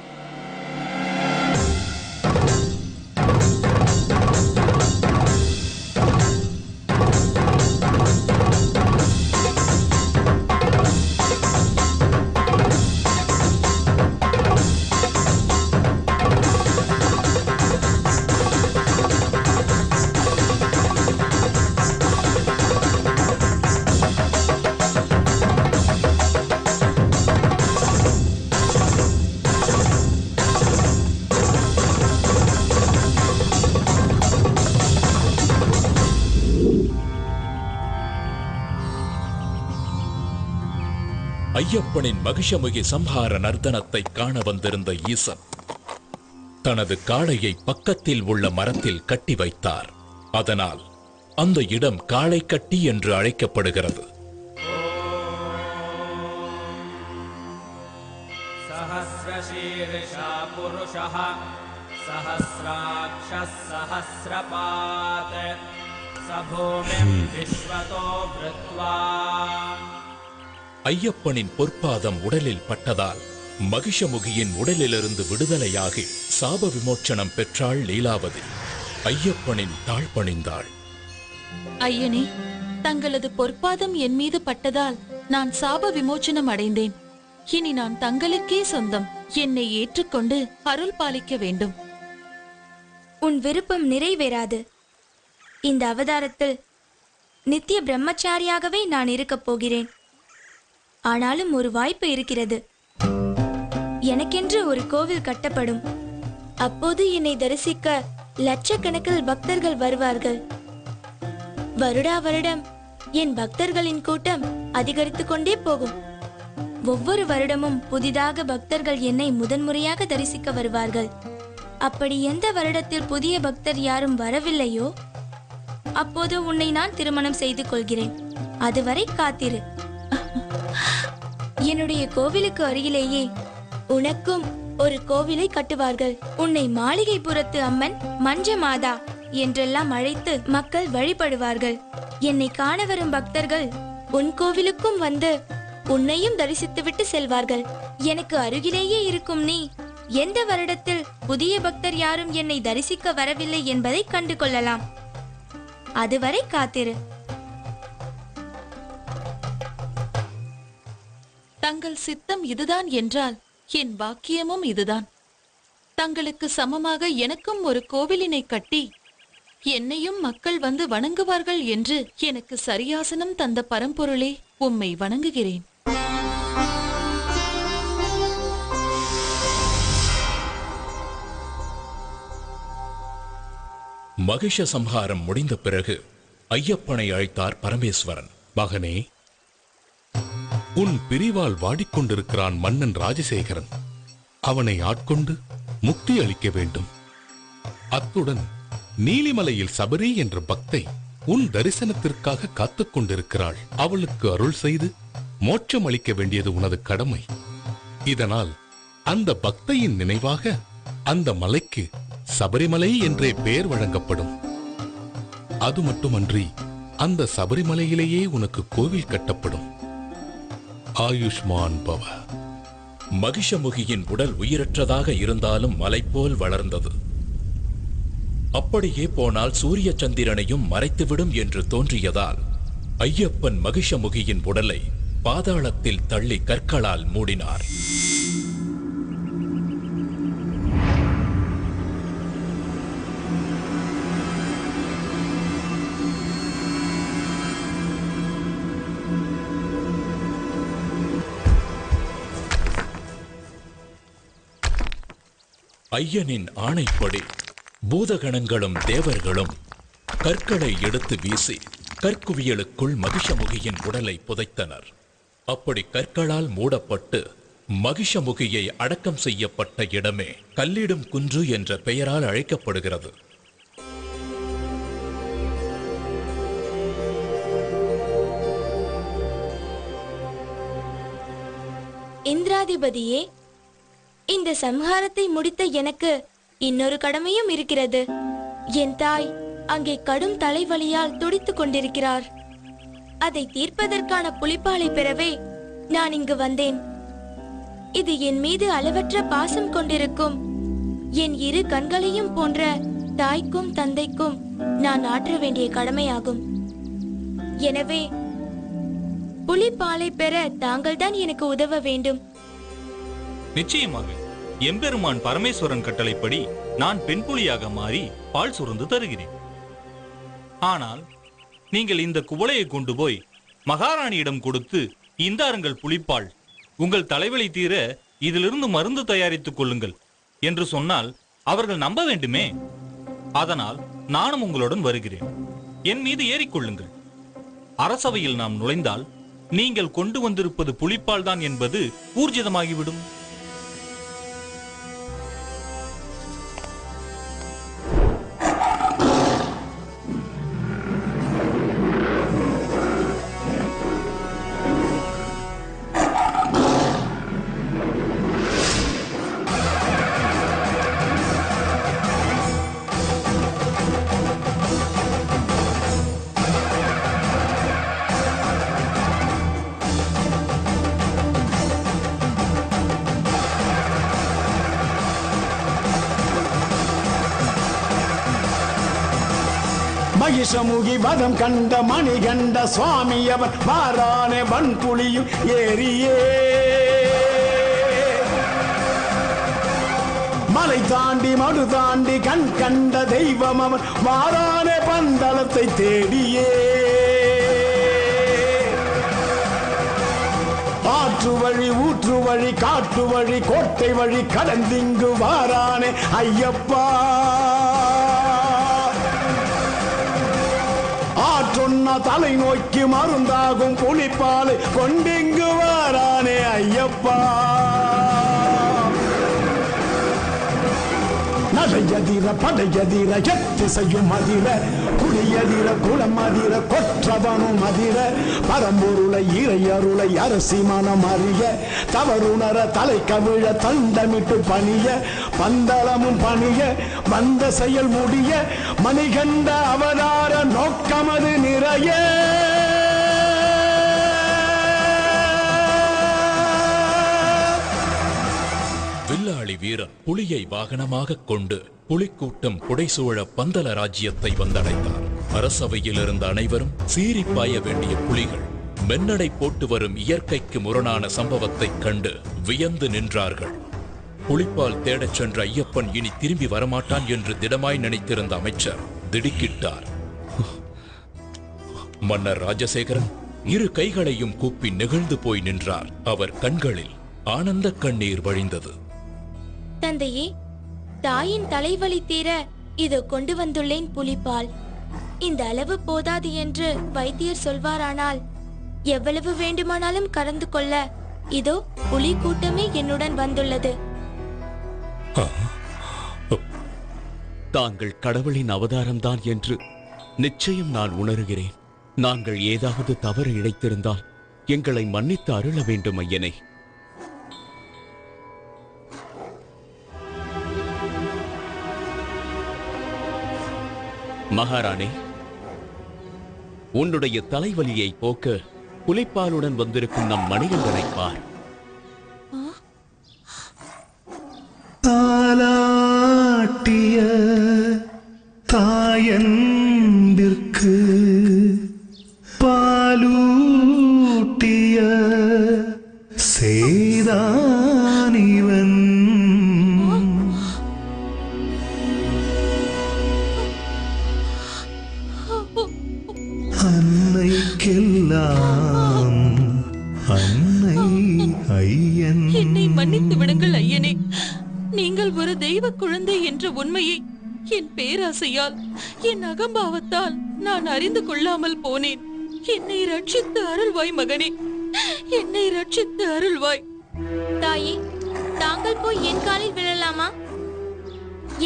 ஐயப்பனின் மகிஷமுகி சம்ஹார நர்த்தனத்தை காண வந்திருந்த ஈசன் தனது காளையை பக்கத்தில் உள்ள மரத்தில் கட்டி வைத்தார். அதனால் அந்த இடம் காளை கட்டி என்று அழைக்கப்படுகிறது. சஹஸ்ரசீர்ஷா புருஷः சஹஸ்ராக்ஷஸ் சஹஸ்ரபாத் சபூமிம் விஸ்வதோ வ்ருத்வா. ஐயப்பனின் பொற்பாதம் உடலில் பட்டதால் மகிஷமுகியின் உடலிலிருந்து விடுதலையாகி சாப விமோச்சனம் பெற்றாள் லீலாவதி. ஐயப்பனின் தாழ் பணிந்தாள். ஐயனே, தங்களது பொற்பாதம் என் மீது பட்டதால் நான் சாப விமோச்சனம் அடைந்தேன். இனி நான் தங்களுக்கே சொந்தம். என்னை ஏற்றுக்கொண்டு அருள் பாலிக்க வேண்டும். உன் விருப்பம் நிறைவேறாது. இந்த அவதாரத்தில் நித்திய பிரம்மச்சாரியாகவே நான் இருக்கப் போகிறேன். ஆனாலும் ஒரு வாய்ப்பு இருக்கிறது. எனக்கென்று ஒரு கோவில் கட்டப்படும். அப்போது என்னை தரிசிக்க லட்சக்கணக்கில் பக்தர்கள் வருவார்கள். வருடா வருடம் என் பக்தர்களின் கூட்டம் அதிகரித்துக் கொண்டே போகும். ஒவ்வொரு வருடமும் புதிதாக பக்தர்கள் என்னை முதன்முறையாக தரிசிக்க வருவார்கள். அப்படி எந்த வருடத்தில் புதிய பக்தர் யாரும் வரவில்லையோ அப்போது உன்னை நான் திருமணம் செய்து கொள்கிறேன். அதுவரை காத்திரு. என்னுடைய கோவிலுக்கு அருகிலேயே உனக்கும் ஒரு கோவிலை கட்டுவார்கள். உன்னை மாளிகைபுரத்து அம்மன் மஞ்ச மாதா என்றெல்லாம் அழைத்து மக்கள் வழிபடுவார்கள். என்னை காண வரும் பக்தர்கள் உன் கோவிலுக்கும் வந்து உன்னையும் தரிசித்துவிட்டு செல்வார்கள். எனக்கு அருகிலேயே இருக்கும் நீ எந்த வருடத்தில் புதிய பக்தர் யாரும் என்னை தரிசிக்க வரவில்லை என்பதை கண்டு கொள்ளலாம். அதுவரை காத்திரு. தங்கள் சித்தம் இதுதான் என்றால் என் பாக்கியமும் இதுதான். தங்களுக்கு சமமாக எனக்கும் ஒரு கோவிலினை கட்டி என்னையும் மக்கள் வந்து வணங்குவார்கள் என்று எனக்கு சரியாசனம் தந்த பரம்பொருளே, உம்மை வணங்குகிறேன். மகிஷ சம்ஹாரம் முடிந்த பிறகு ஐயப்பனை அழைத்தார் பரமேஸ்வரன். மகனே, உன் பிரிவால் வாடிக்கொண்டிருக்கிறான் மன்னன் ராஜசேகரன். அவனை ஆட்கொண்டு முக்தி அளிக்க வேண்டும். அத்துடன் நீலிமலையில் சபரி என்ற பக்தை உன் தரிசனத்திற்காக காத்துக் கொண்டிருக்கிறாள். அவளுக்கு அருள் செய்து மோட்சம் அளிக்க வேண்டியது உனது கடமை. இதனால் அந்த பக்தையின் நினைவாக அந்த மலைக்கு சபரிமலை என்றே பெயர் வழங்கப்படும். அது மட்டுமன்றி அந்த சபரிமலையிலேயே உனக்கு கோவில் கட்டப்படும். ஆயுஷ்மான் பவ. மகிஷமுகியின் உடல் உயிரற்றதாக இருந்தாலும் மலை போல் வளர்ந்தது. அப்படியே போனால் சூரிய சந்திரனையும் மறைத்துவிடும் என்று தோன்றியதால் ஐயப்பன் மகிஷமுகியின் உடலை பாதாளத்தில் தள்ளி கற்களால் மூடினார். ஐயனின் ஆணைப்படி பூதகணங்களும் தேவர்களும் கற்களை எடுத்து வீசி கற்குவியலுக்குள் மகிஷமுகியின் உடலை புதைத்தனர். அப்படி கற்களால் மூடப்பட்டு மகிஷமுகியை அடக்கம் செய்யப்பட்ட இடமே கல்லிடும் குன்று என்ற பெயரால் அழைக்கப்படுகிறது. இந்திராதிபதியே, இந்த சம்ஹாரத்தை முடித்த எனக்கு இன்னொரு கடமையும் இருக்கிறது. என் தாய் அங்கே கடும் தலைவலியால் துடித்துக் கொண்டிருக்கிறார். அதை தீர்ப்பதற்கான புலிப்பாலை பெறவே நான் இங்கு வந்தேன். இது என் மீது அளவற்ற பாசம் கொண்டிருக்கும் என் இரு கண்களையும் போன்ற தாய்க்கும் தந்தைக்கும் நான் ஆற்ற வேண்டிய கடமையாகும். எனவே புலிப்பாலை பெற தாங்கள்தான் எனக்கு உதவ வேண்டும். நிச்சயமாக. எம்பெருமான் பரமேஸ்வரன் கட்டளைப்படி நான் பெண் புலியாக மாறி பால் சுரந்து தருகிறேன். ஆனால் நீங்கள் இந்த குவளையை கொண்டு போய் மகாராணியிடம் கொடுத்து, இந்தாருங்கள் புலிப்பால், உங்கள் தலைவலி தீர இதிலிருந்து மருந்து தயாரித்துக் கொள்ளுங்கள் என்று சொன்னால் அவர்கள் நம்ப வேண்டுமே. அதனால் நானும் உங்களுடன் வருகிறேன். என் மீது ஏறிக்கொள்ளுங்கள். அரசவையில் நாம் நுழைந்தால் நீங்கள் கொண்டு வந்திருப்பது புலிப்பால் தான் என்பது ஊர்ஜிதமாகிவிடும். மகிஷமுகி வதம் கண்ட மணிகண்ட சுவாமி அவர் வாரானே வன்புலியும் ஏறியே மலை தாண்டி மடு தாண்டி கண் கண்ட தெய்வம் அவன் வாரானே பந்தளத்தை தேடியே ஆற்று வழி ஊற்று வழி காட்டு வழி கோட்டை வழி கடந்திங்கு வாரானே ஐயப்பா. ஆற்றொன்னா தலை நோக்கி மருந்தாகும் புலிப்பாலை கொண்டிங்கு வாரானே ஐயப்பா. நடையதிர படையதிர எத்திசையும் அதிர குடியதிர குளம் அதிர கொற்றவனும் அதிர பரம்பொருளை இறையருளை அரசி மனம் அறிய தவறுணர தலை கவிழ தண்டமிட்டு பணிய பந்தளமும் பணிய வந்த செயல் முடிய மணிகண்ட அவதார நோக்கமது நிறைய வில்லாளி வீரன் புலியை வாகனமாக கொண்டு புலிக்கூட்டம் புடைசூழ பந்தல ராஜ்யத்தை வந்தடைந்தார். அரசவையில் இருந்த அனைவரும் சீறி பாய வேண்டிய புலிகள் மென்னடை போட்டு வரும் இயற்கைக்கு முரணான சம்பவத்தை கண்டு வியந்து நின்றார்கள். புலிப்பால் தேடச் சென்ற ஐயப்பன் இனி திரும்பி வரமாட்டான் என்று திடமாய் நினைத்திருந்த அமைச்சர் திடுக்கிட்டார். மன்னர் ராஜசேகரன் இரு கைகளையும் கூப்பி நெகிழ்ந்து போய் நின்றார். அவர் கண்களில் ஆனந்த கண்ணீர் வழிந்தது. தந்தையே, தாயின் தலைவலி தீர இதோ கொண்டு வந்துள்ளேன் புலிப்பால். இந்த அளவு போதாது என்று வைத்தியர் சொல்வாரானால் எவ்வளவு வேண்டுமானாலும் கலந்து கொள்ள இதோ புலி கூட்டமே என்னுடன் வந்துள்ளது. தாங்கள் கடவுளின் அவதாரம்தான் என்று நிச்சயம் நான் உணர்கிறேன். நாங்கள் ஏதாவது தவறு இழைத்திருந்தால் எங்களை மன்னித்து அருள வேண்டும் ஐயனே. மகாராணி, உன்னுடைய தலைவலியை போக்க புலிப்பாலுடன் வந்திருக்கும் நம் மணிகண்டனை பார். தாலாட்டிய தாயன்பிற்கு பாலூட்டிய சேதானிவன் அன்னைக்கெல்லாம் அன்னை ஐயன். என்னை மன்னித்து விடுங்கள் ஐயனே. நீங்கள் ஒரு தெய்வ குழந்தை என்ற உண்மையை என் பேராசையால், என் அகம்பாவத்தால் நான் அறிந்து கொள்ளாமல் போனேன். என்னை ரட்சித்து அருள்வாய் மகனே, என்னை ரட்சித்து அருள்வாய். தாயே, தாங்கள் போய் என் காலில் விழலாமா?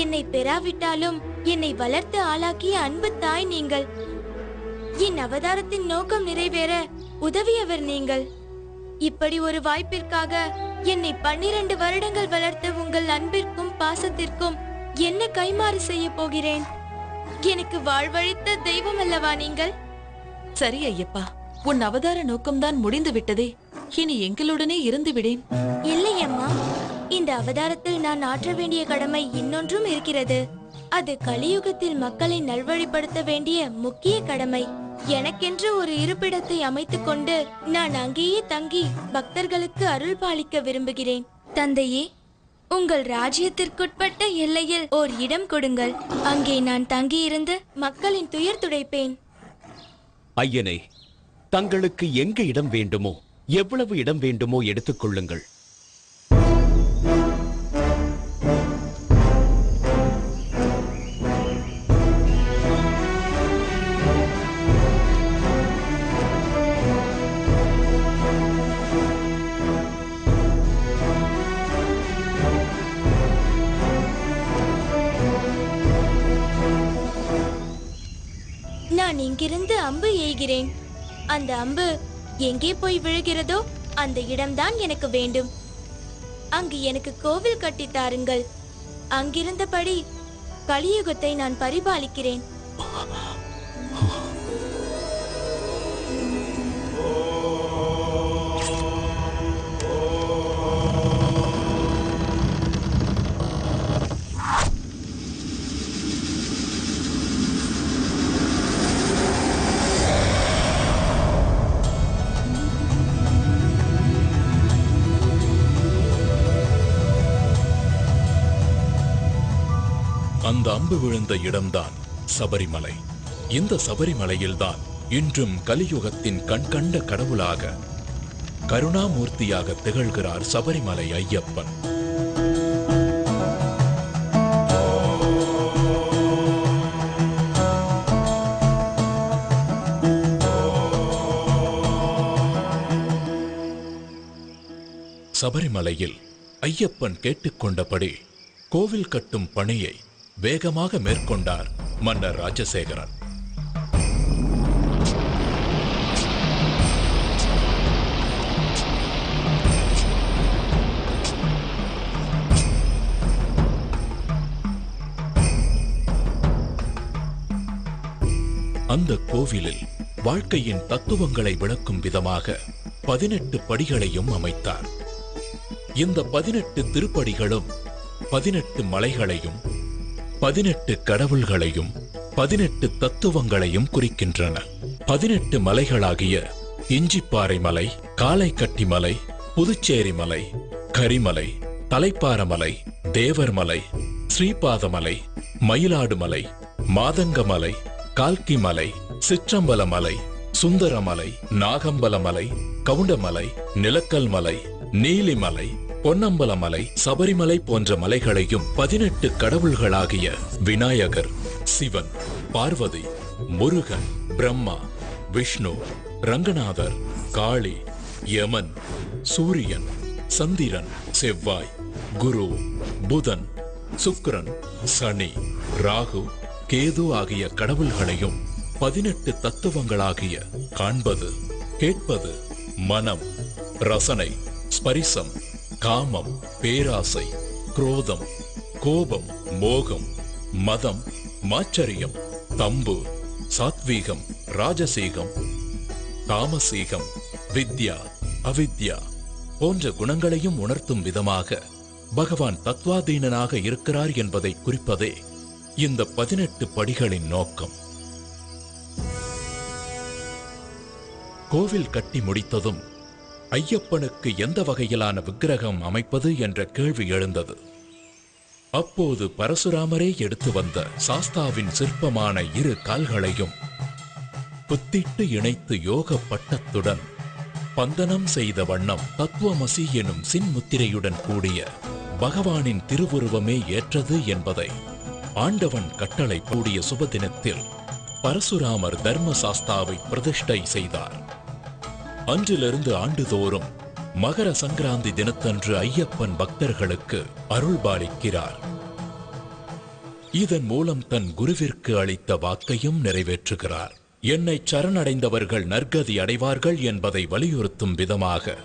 என்னை பெறாவிட்டாலும் என்னை வளர்த்து ஆளாக்கிய அன்பு தாய் நீங்கள். என் அவதாரத்தின் நோக்கம் நிறைவேற உதவியவர் நீங்கள். இப்படி ஒரு வாய்ப்பிற்காக என்னை 12 வருடங்கள் வளர்த்த உங்கள் அன்பிற்கும் பாசத்திற்கும் என்ன கைமாறு செய்ய போகிறேன்? எனக்கு வாழ்வழித்த தெய்வம் அல்லவா நீங்கள்? சரி ஐயப்பா, உன் அவதார நோக்கம்தான் முடிந்து விட்டதே. இனி எங்களுடனே இருந்து விடேன். இல்லை அம்மா, இந்த அவதாரத்தில் நான் ஆற்ற வேண்டிய கடமை இன்னொன்றும் இருக்கிறது. அது கலியுகத்தில் மக்களை நல்வழிப்படுத்த வேண்டிய முக்கிய கடமை. எனக்கென்று ஒரு இருப்பிடத்தை அமைத்துக் கொண்டு நான் அங்கேயே தங்கி பக்தர்களுக்கு அருள் பாலிக்க விரும்புகிறேன். தந்தையே, உங்கள் ராஜ்யத்திற்குட்பட்ட எல்லையில் ஓர் இடம் கொடுங்கள். அங்கே நான் தங்கியிருந்து மக்களின் துயர் துடைப்பேன். ஐயனே, தங்களுக்கு எங்க இடம் வேண்டுமோ, எவ்வளவு இடம் வேண்டுமோ எடுத்துக் கொள்ளுங்கள். நான் இங்கிருந்து அம்பு எய்கிறேன். அந்த அம்பு எங்கே போய் விழுகிறதோ அந்த இடம்தான் எனக்கு வேண்டும். அங்கு எனக்கு கோவில் கட்டி தாருங்கள். அங்கிருந்தபடி கலியுகத்தை நான் பரிபாலிக்கிறேன். அந்த அம்பு விழுந்த இடம்தான் சபரிமலை. இந்த சபரிமலையில்தான் இன்றும் கலியுகத்தின் கண்கண்ட கடவுளாக, கருணாமூர்த்தியாக திகழ்கிறார் சபரிமலை ஐயப்பன். சபரிமலையில் ஐயப்பன் கேட்டுக்கொண்டபடி கோவில் கட்டும் பணியை வேகமாக மேற்கொண்டார் மன்னர் ராஜசேகரன். அந்த கோவிலில் வாழ்க்கையின் தத்துவங்களை விளக்கும் விதமாக 18 படிகளையும் அமைத்தார். இந்த 18 திருப்படிகளும் 18 மலைகளையும் 18 கடவுள்களையும் 18 தத்துவங்களையும் குறிக்கின்றன. 18 மலைகளாகிய இஞ்சிப்பாறை மலை, காலைக்கட்டி மலை, புதுச்சேரி மலை, கரிமலை, தலைப்பாரமலை, தேவர்மலை, ஸ்ரீபாதமலை, மயிலாடுமலை, மாதங்கமலை, கால்கிமலை, சிற்றம்பலமலை, சுந்தரமலை, நாகம்பலமலை, கவுண்டமலை, நிலக்கல்மலை, நீலிமலை, பொன்னம்பலமலை, சபரிமலை போன்ற மலைகளையும் 18 கடவுள்களாகிய விநாயகர், சிவன், பார்வதி, முருகன், பிரம்மா, விஷ்ணு, ரங்கநாதர், காளி, யமன், சூரியன், சந்திரன், செவ்வாய், குரு, புதன், சுக்கிரன், சனி, ராகு, கேது ஆகிய கடவுள்களையும் 18 தத்துவங்களாகிய காண்பது, கேட்பது, மனம், ரசனை, ஸ்பரிசம், காமம், பேராசை, குரோதம், கோபம், மோகம், மதம், மாச்சரியம், தம்பு, சாத்வீகம், ராஜசீகம், தாமசீகம், வித்யா, அவித்யா போன்ற குணங்களையும் உணர்த்தும் விதமாக பகவான் தத்வாதீனனாக இருக்கிறார் என்பதை குறிப்பதே இந்த 18 படிகளின் நோக்கம். கோவில் கட்டி முடித்ததும் ஐயப்பனுக்கு எந்த வகையிலான விக்கிரகம் அமைப்பது என்ற கேள்வி எழுந்தது. அப்போது பரசுராமரே எடுத்து வந்த சாஸ்தாவின் சிற்பமான 2 கால்களையும் புத்திட்டு இணைத்து யோக பட்டத்துடன் பந்தனம் செய்த வண்ணம் தத்துவமசி எனும் சின்முத்திரையுடன் கூடிய பகவானின் திருவுருவமே ஏற்றது என்பதை ஆண்டவன் கட்டளை கூடிய சுபதினத்தில் பரசுராமர் தர்மசாஸ்தாவை பிரதிஷ்டை செய்தார். அன்றிலிருந்து ஆண்டுதோறும் மகர சங்கராந்தி தினத்தன்று ஐயப்பன் பக்தர்களுக்கு அருள்பாலிக்கிறார். இதன் மூலம் தன் குருவிற்கு அளித்த வாக்கையும் நிறைவேற்றுகிறார். என்னை சரணடைந்தவர்கள் நற்கதி அடைவார்கள் என்பதை வலியுறுத்தும் விதமாக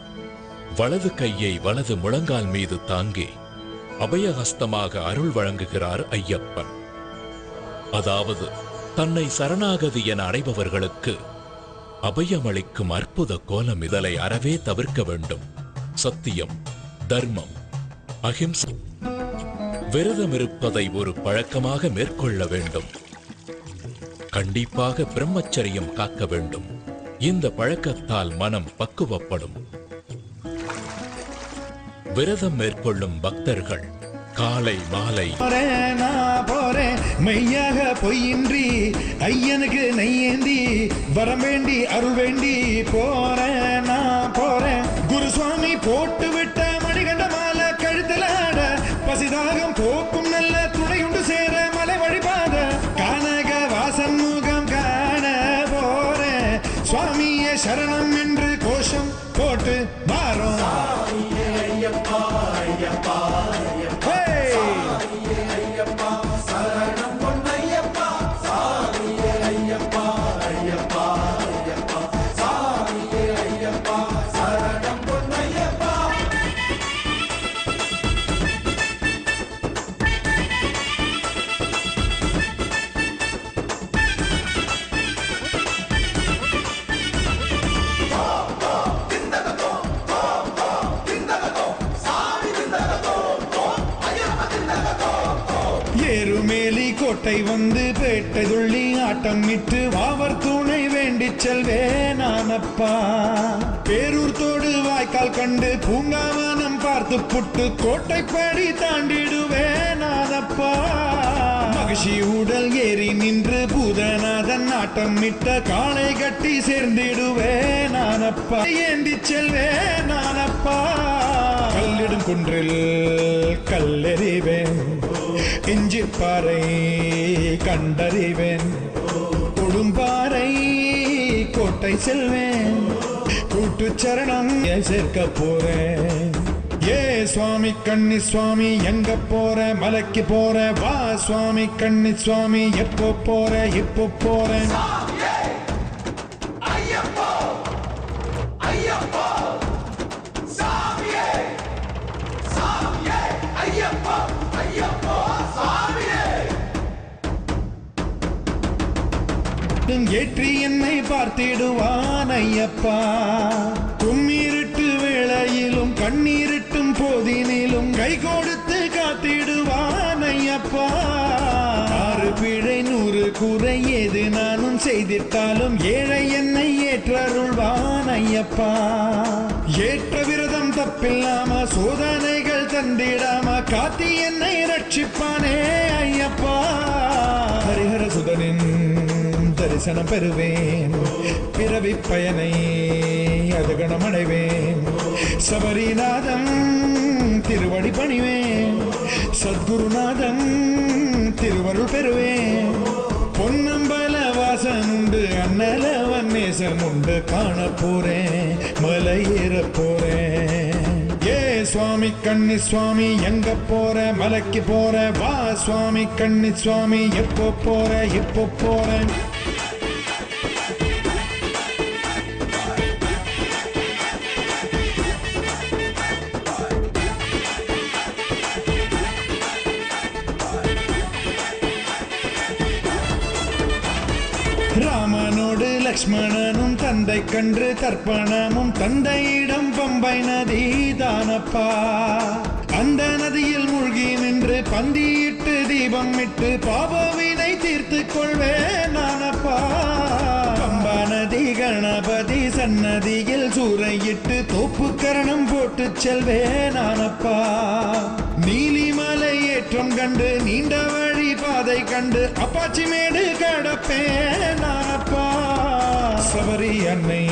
வலது கையை வலது முழங்கால் மீது தாங்கி அபயஹஸ்தமாக அருள் வழங்குகிறார் ஐயப்பன். அதாவது தன்னை சரணாகதி என அடைபவர்களுக்கு அபயமளிக்கும் அற்புத கோலம். இதனை அறவே தவிர்க்க வேண்டும். சத்தியம், தர்மம், அஹிம்சை, விரதம் இருப்பதை ஒரு பழக்கமாக மேற்கொள்ள வேண்டும். கண்டிப்பாக பிரம்மச்சரியம் காக்க வேண்டும். இந்த பழக்கத்தால் மனம் பக்குவப்படும். விரதம் மேற்கொள்ளும் பக்தர்கள் காலை மாலை மெய்யாக பொய்யின்றி ஐயனுக்கு நெய்யேந்தி வரம் வேண்டி அருள் வேண்டி போறேன் நான் போறேன். குருசுவாமி போட்டு விட்ட மணிகண்ட மாலை கழுத்துல ஆட பசிதாகம் போக்கும் நல்ல துணையுண்டு சேர மலை வழிபாத கானக வாசன் முகம் காண போறேன். சுவாமியே சரணம் என்று கோஷம் போட்டு வாரோம். ஏறுமேலி கோட்டை வந்து பேட்டை துள்ளி ஆட்டம் இட்டு வாவர் துணை வேண்டி செல்வேனானப்பா. பேரூர் தோடு வாய்க்கால் கண்டு பூங்காவனம் பார்த்து புட்டு கோட்டைப்படி தாண்டிடுவேனானப்பா. மகிழ்ச்சி உடல் ஏறி நின்று பூதநாதன் ஆட்டம் இட்ட காளை கட்டி சேர்ந்திடுவேனானப்பா. ஏந்தி செல்வேனானப்பா. கல்லிடும் குன்றில் கல்லெறிவேன், இஞ்சிப்பாறை கண்டறிவேன், கொடும்பாறை கோட்டை செல்வேன், கூட்டு சரணம் சேர்க்க போறேன். ஏ சுவாமி கண்ணி சுவாமி எங்க போற? மலைக்கு போற வா சுவாமி கண்ணி சுவாமி. எப்போ போற? இப்போ போறேன். ஏற்றி என்னை பார்த்திடுவான் ஐயப்பா. கும்மிருட்டு வேளையிலும் கண்ணீரிட்டும் போதினிலும் கை கொடுத்து காத்திடுவான் ஐயப்பா. 6 பிழை 100 குறை எது நானும் செய்திட்டாலும் ஏழை என்னை ஏற்றருள்வான் ஐயப்பா. ஏற்ற விரதம் தப்பில்லாம சோதனைகள் தந்திடாம காத்தி என்னை ரட்சிப்பானே ஐயப்பா. ஹரிஹர சுதனின் தரிசனம் பெறுவேன், பிறவி பயனை அதுகணம் அடைவேன். சபரிநாதன் திருவடி பணிவேன், சத்குருநாதன் திருவருள் பெறுவேன். பொன்னம்பல வாசன் மேல நேசம் உண்டு காண போறேன் மலை ஏற போறேன் ஏ சுவாமி கண்ணி சுவாமி எங்க போற மலைக்கு போற வா சுவாமி கண்ணி சுவாமி எப்போ போற இப்போ போறேன் ராமனோடு லக்ஷ்மணனும் தந்தை கன்று தர்ப்பணமும் தந்தையிடம் பம்பை நதி தானப்பா அந்த நதியில் மூழ்கி நின்று பந்தியிட்டு தீபம் இட்டு பாபவினை தீர்த்து கொள்வேன் நானப்பா பம்பா நதி கணபதி சன்னதியில் சூறையிட்டு தோப்பு கரணம் போட்டு செல்வேன் நானப்பா நீலிமலை ஏற்றம் கண்டு நீண்ட வழி பாதை கண்டு அப்பாச்சி மேடு கடப்பேன் நானப்பா சபரி அன்னை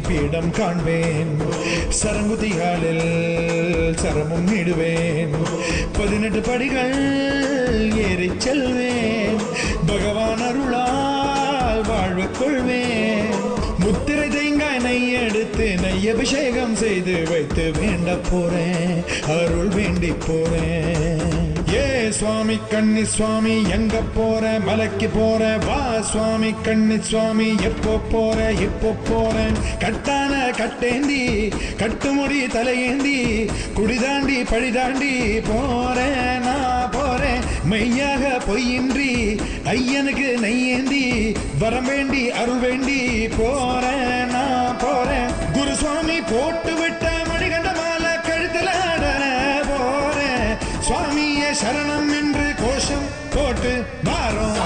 பீடம் காண்பேன் சரங்குதிகாலில் சரமும் இடுவேன் 18 படிகள் ஏறி செல்வேன் பகவான் அருளால் வாழ்வு கொள்வேன் முத்திரை தேங்காய் நெய் எடுத்து நெய் அபிஷேகம் செய்து வைத்து வேண்ட போறேன் அருள் வேண்டி போறேன் ஏ சுவாமி கண்ணி சுவாமி எங்க போற மலைக்கு போற வா சுவாமி கண்ணி சுவாமி எப்போ போற இப்போ போறேன் கட்டான கட்டேந்தி கட்டுமுடி தலையேந்தி குடிதாண்டி பழிதாண்டி போறேன் நான் போறேன் மெய்யாக பொய்யின்றி ஐயனுக்கு நெய்யேந்தி வரம் வேண்டி அருள் வேண்டி போறேன் நான் போறேன் குருசுவாமி போட்டு விட்ட மணிகண்ட மாலை கழுத்துல போறேன் சுவாமியே சரணம் என்று கோஷம் போட்டு மாறும்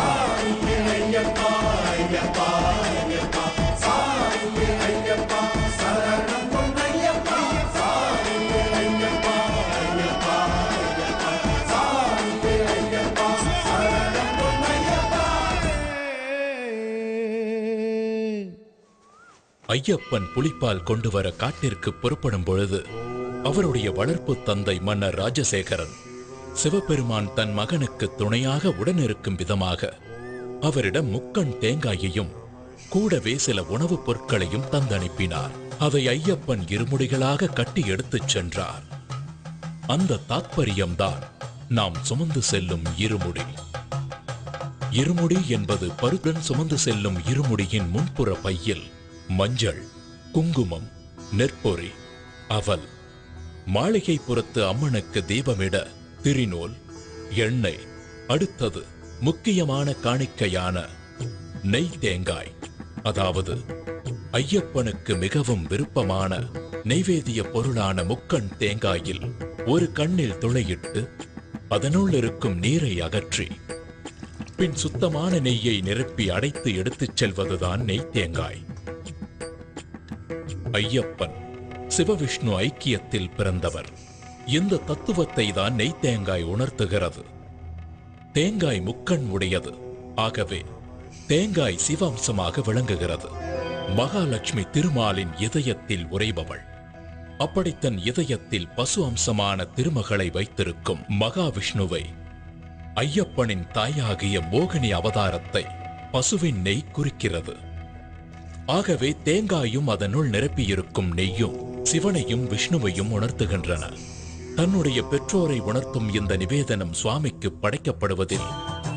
ஐயப்பன் புலிப்பால் கொண்டு வர காட்டிற்கு புறப்படும் பொழுது அவருடைய வளர்ப்பு தந்தை மன்னர் ராஜசேகரன் சிவபெருமான் தன் மகனுக்கு துணையாக உடனிருக்கும் விதமாக அவரிடம் முக்கண் தேங்காயையும் கூடவே சில உணவுப் பொருட்களையும் தந்தனுப்பினார். அதை ஐயப்பன் இருமுடிகளாக கட்டி எடுத்துச் சென்றார். அந்த தாத்பரியம்தான் நாம் சுமந்து செல்லும் இருமுடி. இருமுடி என்பது பருடன் சுமந்து செல்லும் இருமுடியின் முன்புற பையில் மஞ்சள், குங்குமம், நெற்பொறி, அவல், மாளிகை புறத்து அம்மனுக்கு தீபமிட திரிநூல், எண்ணெய், அடுத்தது முக்கியமான காணிக்கையான நெய் தேங்காய், அதாவது ஐயப்பனுக்கு மிகவும் விருப்பமான நெய்வேதிய பொருளான முக்கண் தேங்காயில் ஒரு கண்ணில் துளையிட்டு அதனுள் இருக்கும் நீரை அகற்றி பின் சுத்தமான நெய்யை நிரப்பி அடைத்து எடுத்துச் செல்வதுதான் நெய் தேங்காய். ஐயப்பன் சிவவிஷ்ணு ஐக்கியத்தில் பிறந்தவர். இந்த தத்துவத்தை தான் நெய் தேங்காய் உணர்த்துகிறது. தேங்காய் முக்கண் உடையது. ஆகவே தேங்காய் சிவாம்சமாக விளங்குகிறது. மகாலட்சுமி திருமாலின் இதயத்தில் உறைபவள். அப்படி தன் இதயத்தில் பசு அம்சமான திருமகளை வைத்திருக்கும் மகாவிஷ்ணுவை ஐயப்பனின் தாயாகிய மோகினி அவதாரத்தை பசுவின் நெய் குறிக்கிறது. ஆகவே தேங்காயும் அதனுள் நிரப்பியிருக்கும் நெய்யும் சிவனையும் விஷ்ணுவையும் உணர்த்துகின்றன. தன்னுடைய பெற்றோரை உணர்த்தும் இந்த நிவேதனம் சுவாமிக்கு படைக்கப்படுவதில்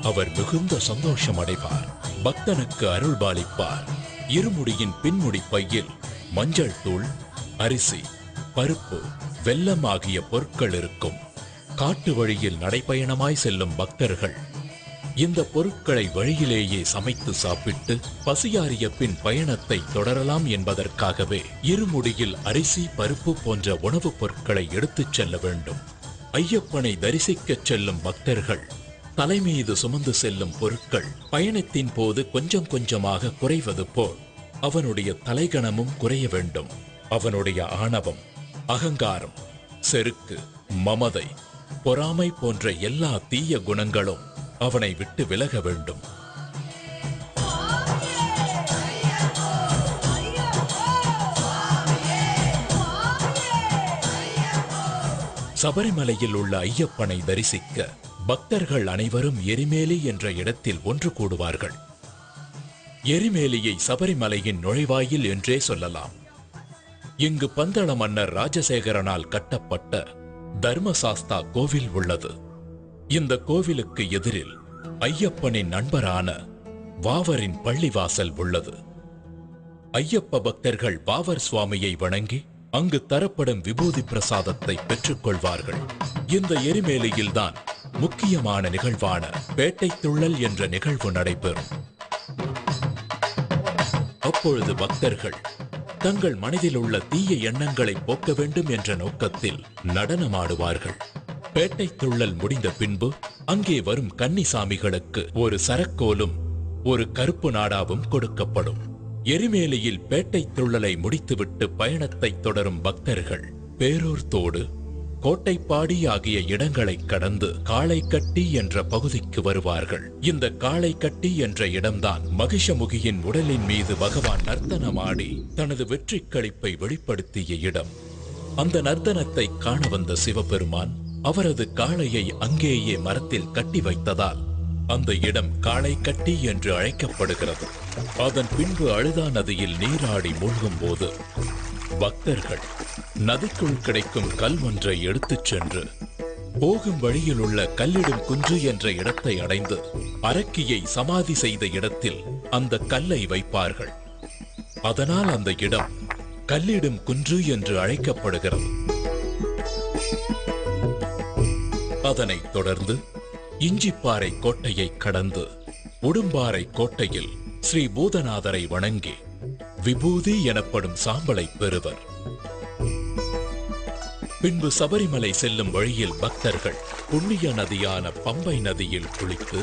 அவர் மிகுந்த சந்தோஷம் அடைவார். பக்தனுக்கு அருள்பாலிப்பார். இருமுடியின் பின்முடி பையில் மஞ்சள் தூள், அரிசி, பருப்பு, வெல்லம் ஆகிய பொருட்கள் இருக்கும். காட்டு வழியில் நடைபயணமாய் செல்லும் பக்தர்கள் இந்த பொருட்களை வழியிலேயே சமைத்து சாப்பிட்டு பசியாறிய பின் பயணத்தை தொடரலாம் என்பதற்காகவே இருமுடியில் அரிசி, பருப்பு போன்ற உணவுப் பொருட்களை எடுத்துச் செல்ல வேண்டும். ஐயப்பனை தரிசிக்கச் செல்லும் பக்தர்கள் தலைமீது சுமந்து செல்லும் பொருட்கள் பயணத்தின் போது கொஞ்சம் கொஞ்சமாக குறைவது போல் அவனுடைய தலைகணமும் குறைய வேண்டும். அவனுடைய ஆணவம், அகங்காரம், செருக்கு, மமதை, பொறாமை போன்ற எல்லா தீய குணங்களும் அவனை விட்டு விலக வேண்டும். சபரிமலையில் உள்ள ஐயப்பனை தரிசிக்க பக்தர்கள் அனைவரும் எரிமேலி என்ற இடத்தில் ஒன்று கூடுவார்கள். எரிமேலியை சபரிமலையின் நுழைவாயில் என்றே சொல்லலாம். இங்கு பந்தள மன்னர் ராஜசேகரனால் கட்டப்பட்ட தர்மசாஸ்தா கோவில் உள்ளது. இந்த கோவிலுக்கு எதிரில் ஐயப்பனின் நண்பரான வாவரின் பள்ளிவாசல் உள்ளது. ஐயப்ப பக்தர்கள் வாவர் சுவாமியை வணங்கி அங்கு தரப்படும் விபூதி பிரசாதத்தை பெற்றுக் கொள்வார்கள். இந்த எரிமேலியில்தான் முக்கியமான நிகழ்வான பேட்டை துள்ளல் என்ற நிகழ்வு நடைபெறும். அப்பொழுது பக்தர்கள் தங்கள் மனதில் உள்ள தீய எண்ணங்களை போக்க வேண்டும் என்ற நோக்கத்தில் நடனமாடுவார்கள். பேட்டை துள்ளல் முடிந்த பின்பு அங்கே வரும் கன்னிசாமிகளுக்கு ஒரு சரக்கோலும் ஒரு கருப்பு நாடாவும் கொடுக்கப்படும். எரிமேலியில் பேட்டை துள்ளலை முடித்துவிட்டு பயணத்தை தொடரும் பக்தர்கள் பேரூர் தோடு, கோட்டைப்பாடி ஆகிய இடங்களை கடந்து காளைக்கட்டி என்ற பகுதிக்கு வருவார்கள். இந்த காளைக்கட்டி என்ற இடம்தான் மகிஷமுகியின் உடலின் மீது பகவான் நர்த்தனமாடி தனது வெற்றி களிப்பை வெளிப்படுத்திய இடம். அந்த நர்த்தனத்தை காண வந்த சிவபெருமான் அவரது காளையை அங்கேயே மரத்தில் கட்டி வைத்ததால் அந்த இடம் காளைக்கட்டி என்று அழைக்கப்படுகிறது. அதன் பின்பு அழுதா நதியில் நீராடி மூழ்கும் போது பக்தர்கள் நதிக்குள் கிடைக்கும் கல் ஒன்றை எடுத்துச் சென்று போகும் வழியில் உள்ள கல்லிடும் குன்று என்ற இடத்தை அடைந்து அரக்கியை சமாதி செய்த இடத்தில் அந்த கல்லை வைப்பார்கள். அதனால் அந்த இடம் கல்லிடும் குன்று என்று அழைக்கப்படுகிறது. அதனைத் தொடர்ந்து இஞ்சிப்பாறை கோட்டையை கடந்து உடும்பாறை கோட்டையில் ஸ்ரீ பூதநாதரை வணங்கி விபூதி எனப்படும் சாம்பலை பெறுவர். பின்பு சபரிமலை செல்லும் வழியில் பக்தர்கள் புண்ணிய நதியான பம்பை நதியில் குளித்து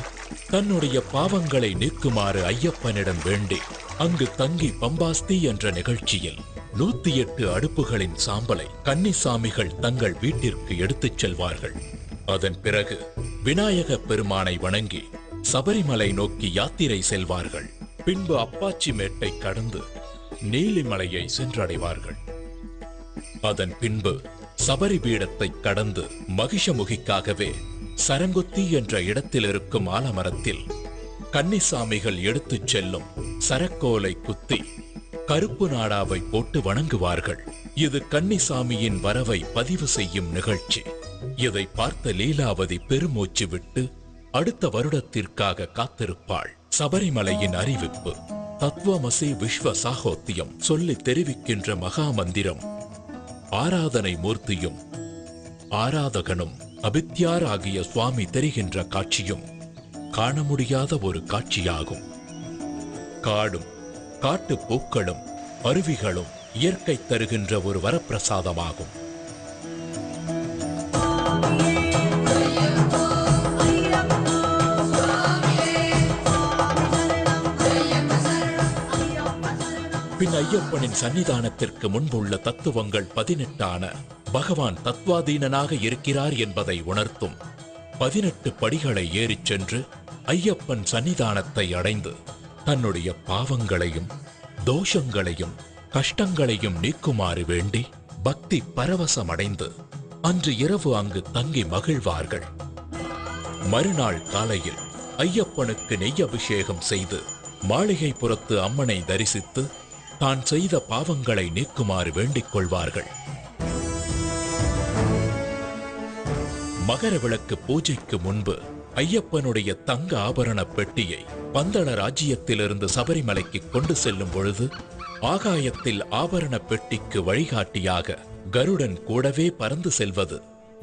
தன்னுடைய பாவங்களை நீக்குமாறு ஐயப்பனிடம் வேண்டி அங்கு தங்கி பம்பாஸ்தி என்ற நிகழ்ச்சியில் 108 அடுப்புகளின் சாம்பலை கன்னிசாமிகள் தங்கள் வீட்டிற்கு எடுத்துச் செல்வார்கள். அதன் பிறகு விநாயக பெருமானை வணங்கி சபரிமலை நோக்கி யாத்திரை செல்வார்கள். பின்பு அப்பாச்சி மேட்டை கடந்து நீலிமலையை சென்றடைவார்கள். அதன் பின்பு சபரி பீடத்தை கடந்து மகிஷமுகிக்காகவே சரங்குத்தி என்ற இடத்தில் இருக்கும் ஆலமரத்தில் கன்னிசாமிகள் எடுத்துச் செல்லும் சரக்கோலை குத்தி கருப்பு நாடாவை போட்டு வணங்குவார்கள். இது கன்னிசாமியின் வரவை பதிவு செய்யும் நிகழ்ச்சி. இதை பார்த்த லீலாவதி பெருமூச்சு விட்டு அடுத்த வருடத்திற்காக காத்திருப்பாள். சபரிமலையின் அறிவிப்பு தத்துவமசி விஸ்வ சாகோத்தியம் சொல்லி தெரிவிக்கின்ற மகா மந்திரம் ஆராதனை மூர்த்தியும் ஆராதகனும் அபித்யார் ஆகிய சுவாமி தெரிகின்ற காட்சியும் காண முடியாத ஒரு காட்சியாகும். காடும் காட்டு பூக்களும் அருவிகளும் இயற்கை தருகின்ற ஒரு வரப்பிரசாதமாகும். பின் ஐயப்பனின் சன்னிதானத்திற்கு முன்புள்ள தத்துவங்கள் 18 பகவான் தத்வாதீனனாக இருக்கிறார் என்பதை உணர்த்தும் 18 படிகளை ஏறிச் சென்று ஐயப்பன் சன்னிதானத்தை அடைந்து தன்னுடைய பாவங்களையும் தோஷங்களையும் கஷ்டங்களையும் நீக்குமாறு வேண்டி பக்தி பரவசமடைந்து அன்று இரவு அங்கு தங்கி மகிழ்வார்கள். மறுநாள் காலையில் ஐயப்பனுக்கு நெய் அபிஷேகம் செய்து மாளிகைப்புறத்து அம்மனை தரிசித்து தான் செய்த பாவங்களை நீக்குமாறு வேண்டிக் கொள்வார்கள். மகர விளக்கு பூஜைக்கு முன்பு ஐயப்பனுடைய தங்க ஆபரண பெட்டியை பந்தள ராஜ்யத்திலிருந்து சபரிமலைக்கு கொண்டு செல்லும் பொழுது ஆகாயத்தில் ஆபரண பெட்டிக்கு வழிகாட்டியாக கருடன் கூடவே பறந்து செல்வது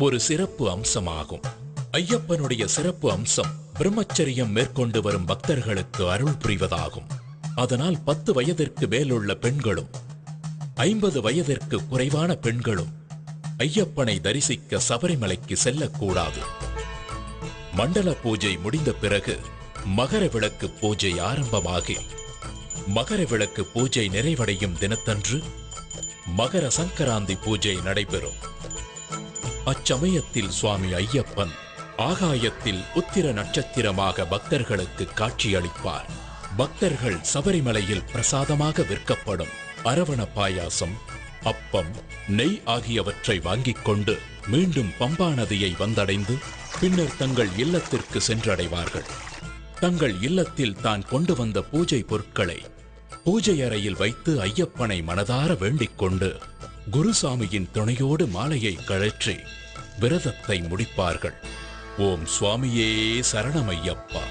ஒரு சிறப்பு அம்சமாகும். ஐயப்பனுடைய சிறப்பு அம்சம் பிரம்மச்சரியம் மேற்கொண்டு வரும் பக்தர்களுக்கு அருள் புரிவதாகும். அதனால் 10 வயதிற்கு மேலுள்ள பெண்களும் 50 வயதிற்கு குறைவான பெண்களும் ஐயப்பனை தரிசிக்க சபரிமலைக்கு செல்லக்கூடாது. மண்டல பூஜை முடிந்த பிறகு மகர விளக்கு பூஜை ஆரம்பமாகி மகர விளக்கு பூஜை நிறைவடையும் தினத்தன்று மகர சங்கராந்தி பூஜை நடைபெறும். அச்சமயத்தில் சுவாமி ஐயப்பன் ஆகாயத்தில் உத்திர நட்சத்திரமாக பக்தர்களுக்கு காட்சியளிப்பார். பக்தர்கள் சபரிமலையில் பிரசாதமாக விற்கப்படும் அரவண பாயாசம், அப்பம், நெய் ஆகியவற்றை வாங்கிக் கொண்டு மீண்டும் பம்பா நதியை வந்தடைந்து பின்னர் தங்கள் இல்லத்திற்கு சென்றடைவார்கள். தங்கள் இல்லத்தில் தான் கொண்டு வந்த பூஜை பொருட்களை பூஜை அறையில் வைத்து ஐயப்பனை மனதார வேண்டிக் கொண்டு குருசாமியின் துணையோடு மாலையை கழற்றி விரதத்தை முடிப்பார்கள். ஓம் சுவாமியே சரணமையப்பா.